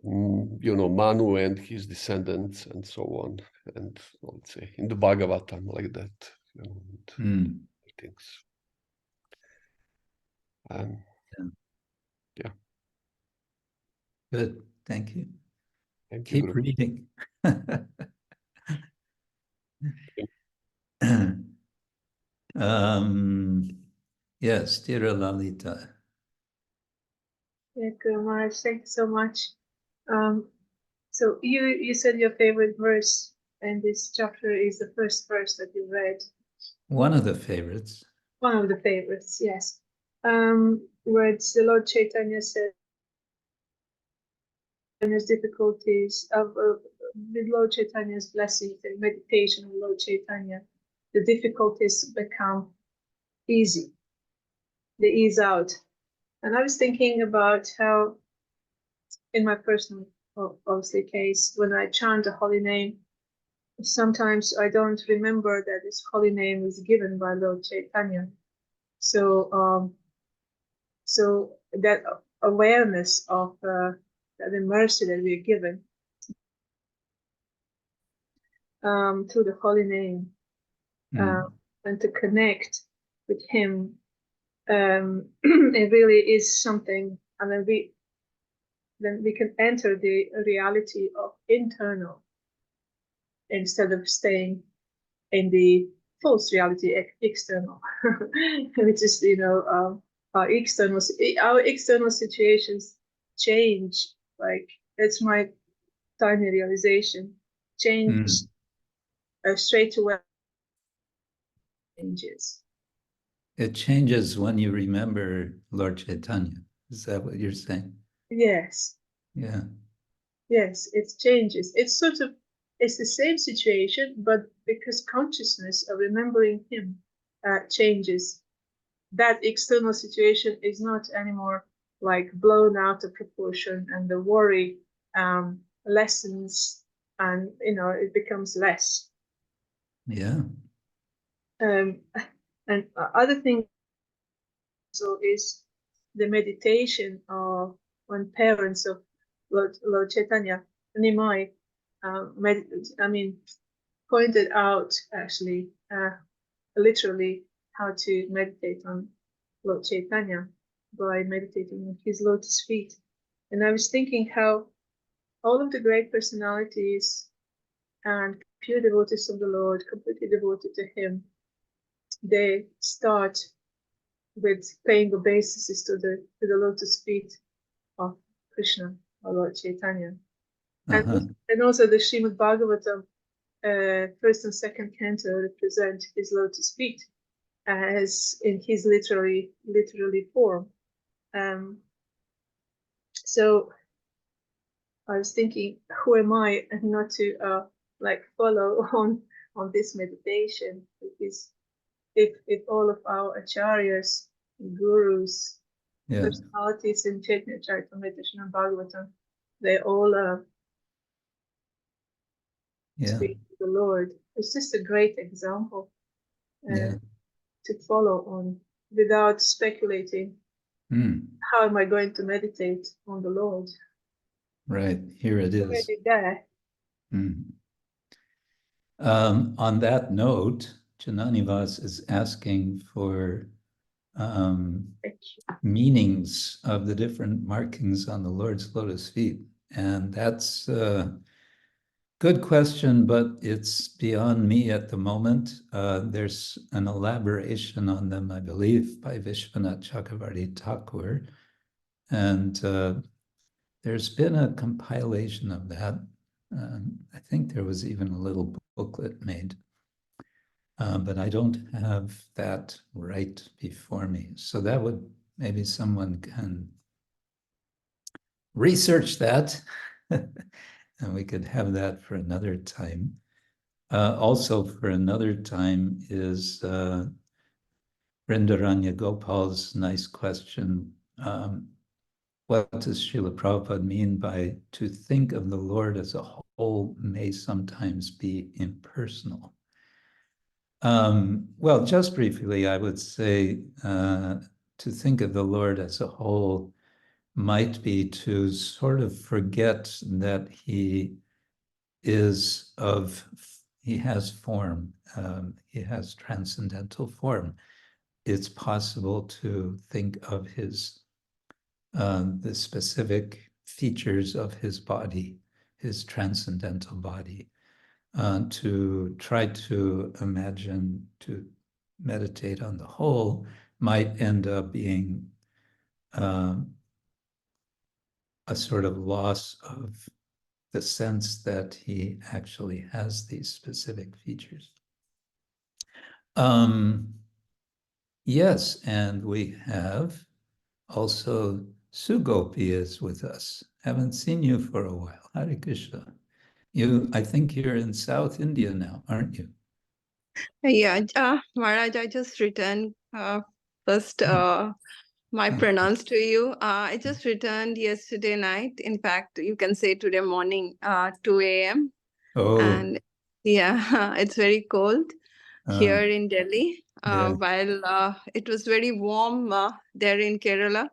you know, Manu and his descendants and so on, and let's say in the Bhagavatam like that, you know, things. Yeah.
Good, thank you.
Thank you.
Keep reading. Yes, Tira Lalita.
Yeah, Guru Maharaj, thank you so much. So you said your favorite verse in this chapter is the first verse that you read.
One of the favorites.
One of the favorites, yes. Where it's the Lord Chaitanya said, and his difficulties of with Lord Chaitanya's blessings and meditation of Lord Chaitanya, the difficulties become easy. They ease out. And I was thinking about how, in my personal, obviously, case, when I chant a holy name, sometimes I don't remember that this holy name is given by Lord Chaitanya. So, so that awareness of the mercy that we are given through the holy name, and to connect with him. It really is something, and then we can enter the reality of internal instead of staying in the false reality external, which is, you know, our external situations change. Like, it's my tiny realization, change straight away changes.
It changes when you remember Lord Chaitanya. Is that what you're saying?
Yes.
Yeah.
Yes, it changes. It's sort of, it's the same situation, but because consciousness of remembering him changes, that external situation is not anymore like blown out of proportion, and the worry lessens, and, you know, it becomes less.
Yeah.
And other thing so is the meditation of when parents of Lord Chaitanya, Nimai, pointed out actually literally how to meditate on Lord Chaitanya by meditating on his lotus feet. And I was thinking how all of the great personalities and pure devotees of the Lord, completely devoted to him, they start with paying obeisances to the lotus feet of Krishna or Lord Chaitanya. And also the Srimad Bhagavatam, first and second canto, represent his lotus feet as in his literally form. So I was thinking, who am I not to like follow on this meditation? Because if all of our acharyas, gurus, personalities in Chaitanya Charitamrita and Bhagavatam, they all speak to the Lord. It's just a great example to follow on without speculating. How am I going to meditate on the Lord?
Right, here it is.
Already there.
On that note, Jananivas is asking for meanings of the different markings on the Lord's lotus feet. And that's a good question, but it's beyond me at the moment. There's an elaboration on them, I believe, by Vishwanath Chakravarti Thakur. And there's been a compilation of that. I think there was even a little booklet made. But I don't have that right before me. So that would, maybe someone can research that and we could have that for another time. Also for another time is Rindaranya Gopal's nice question. What does Srila Prabhupada mean by to think of the Lord as a whole may sometimes be impersonal? Well, just briefly, I would say to think of the Lord as a whole might be to sort of forget that he has form, he has transcendental form. It's possible to think of his the specific features of his body, his transcendental body. To try to imagine, to meditate on the whole might end up being a sort of loss of the sense that he actually has these specific features. Yes, and we have also Sugopi is with us. Haven't seen you for a while. Hare Krishna. I think you're in South India now, aren't you?
Yeah, Maharaj, I just returned. First, my pranams to you. I just returned yesterday night. In fact, you can say today morning, 2 a.m.
Oh. And
yeah, it's very cold here in Delhi, while it was very warm there in Kerala.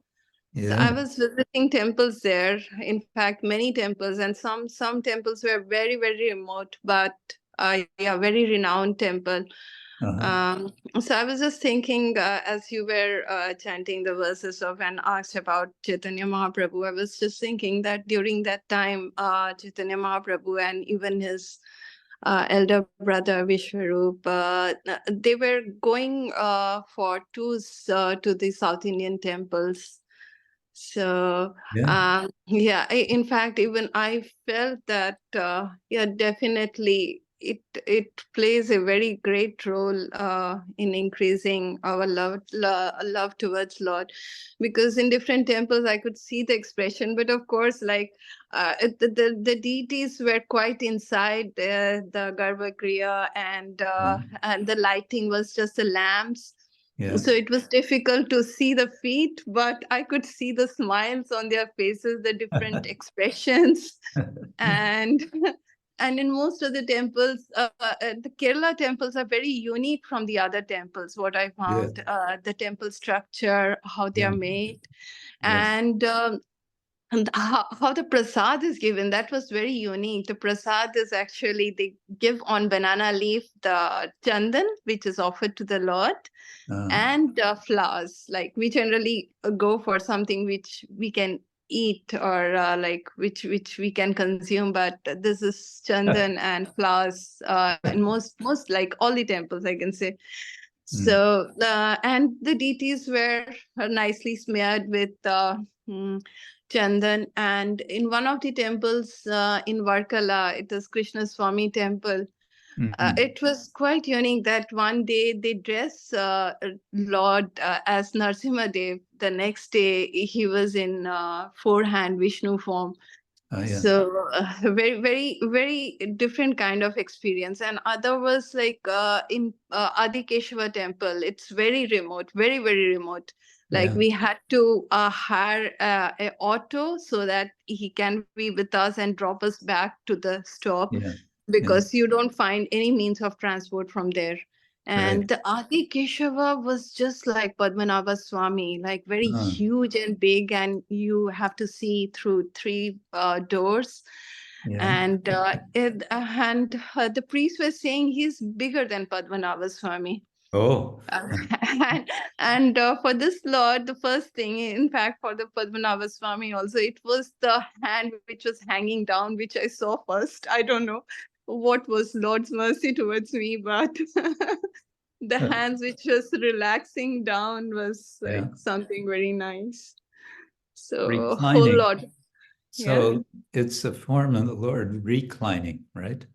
Yeah. So I was visiting temples there, in fact, many temples, and some temples were very, very remote, but Yeah, very renowned temple.
Uh-huh.
So I was just thinking, as you were chanting the verses of and asked about Chaitanya Mahaprabhu, I was just thinking that during that time, Chaitanya Mahaprabhu and even his elder brother Vishwarup, they were going for tours to the South Indian temples. So yeah, in fact, even I felt that yeah, definitely it plays a very great role in increasing our love towards Lord, because in different temples I could see the expression, but of course, like the deities were quite inside the Garbhagriha, and the lighting was just the lamps.
Yeah.
So it was difficult to see the feet, but I could see the smiles on their faces, the different expressions. And in most of the temples, the Kerala temples are very unique from the other temples, what I found. The temple structure, how they are made, and how the prasad is given, that was very unique. The prasad is actually, they give on banana leaf the chandan, which is offered to the Lord, and flowers. Like we generally go for something which we can eat, or like which we can consume, but this is chandan and flowers in most like all the temples, I can say. So and the deities were nicely smeared with chandan. And in one of the temples in Varkala, it is Krishna Swami temple, it was quite unique that one day they dress Lord as Narasimha Dev. The next day he was in four-hand Vishnu form. So very, very, very different kind of experience. And other was like in Adi Keshava temple. It's very remote, very, very remote. Like we had to hire an auto so that he can be with us and drop us back to the stop, because you don't find any means of transport from there. And the Adi Keshava was just like Padmanabha Swami, like very huge and big, and you have to see through three doors. And the priest was saying he's bigger than Padmanabha Swami.
Oh.
And for this Lord, the first thing, in fact, for the Padmanabha Swami also, it was the hand which was hanging down, which I saw first. I don't know what was Lord's mercy towards me, but the hands which was relaxing down was like something very nice. So
Reclining.
whole lot.
So it's a form of the Lord reclining, right?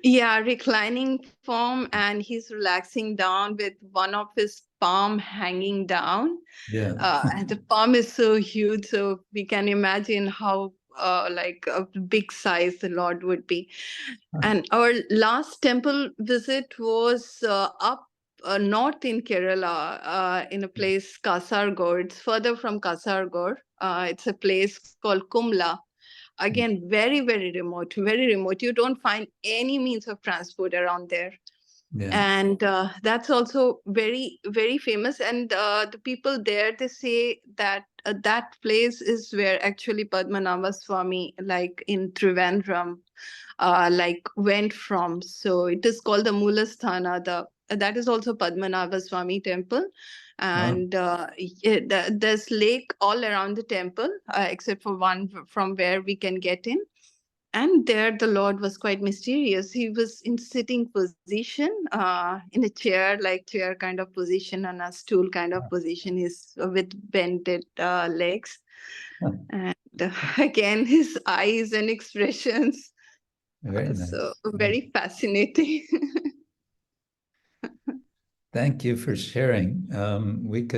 Yeah, reclining form, and he's relaxing down with one of his palm hanging down. And the palm is so huge, so we can imagine how like a big size the Lord would be. And our last temple visit was up north in Kerala, in a place Kasaragod. It's further from Kasaragod. It's a place called Kumla. Again, very, very remote, very remote. You don't find any means of transport around there. And that's also very, very famous. And the people there, they say that that place is where actually Padmanabha Swami, like in Trivandrum, like went from. So it is called the Moolasthana. That is also Padmanabha Swami temple. And there's lake all around the temple, except for one from where we can get in. And there the Lord was quite mysterious. He was in sitting position, in a chair, like chair kind of position, and a stool kind of position, is with bended legs. And again, his eyes and expressions.
Very nice.
So very fascinating.
Thank you for sharing. We could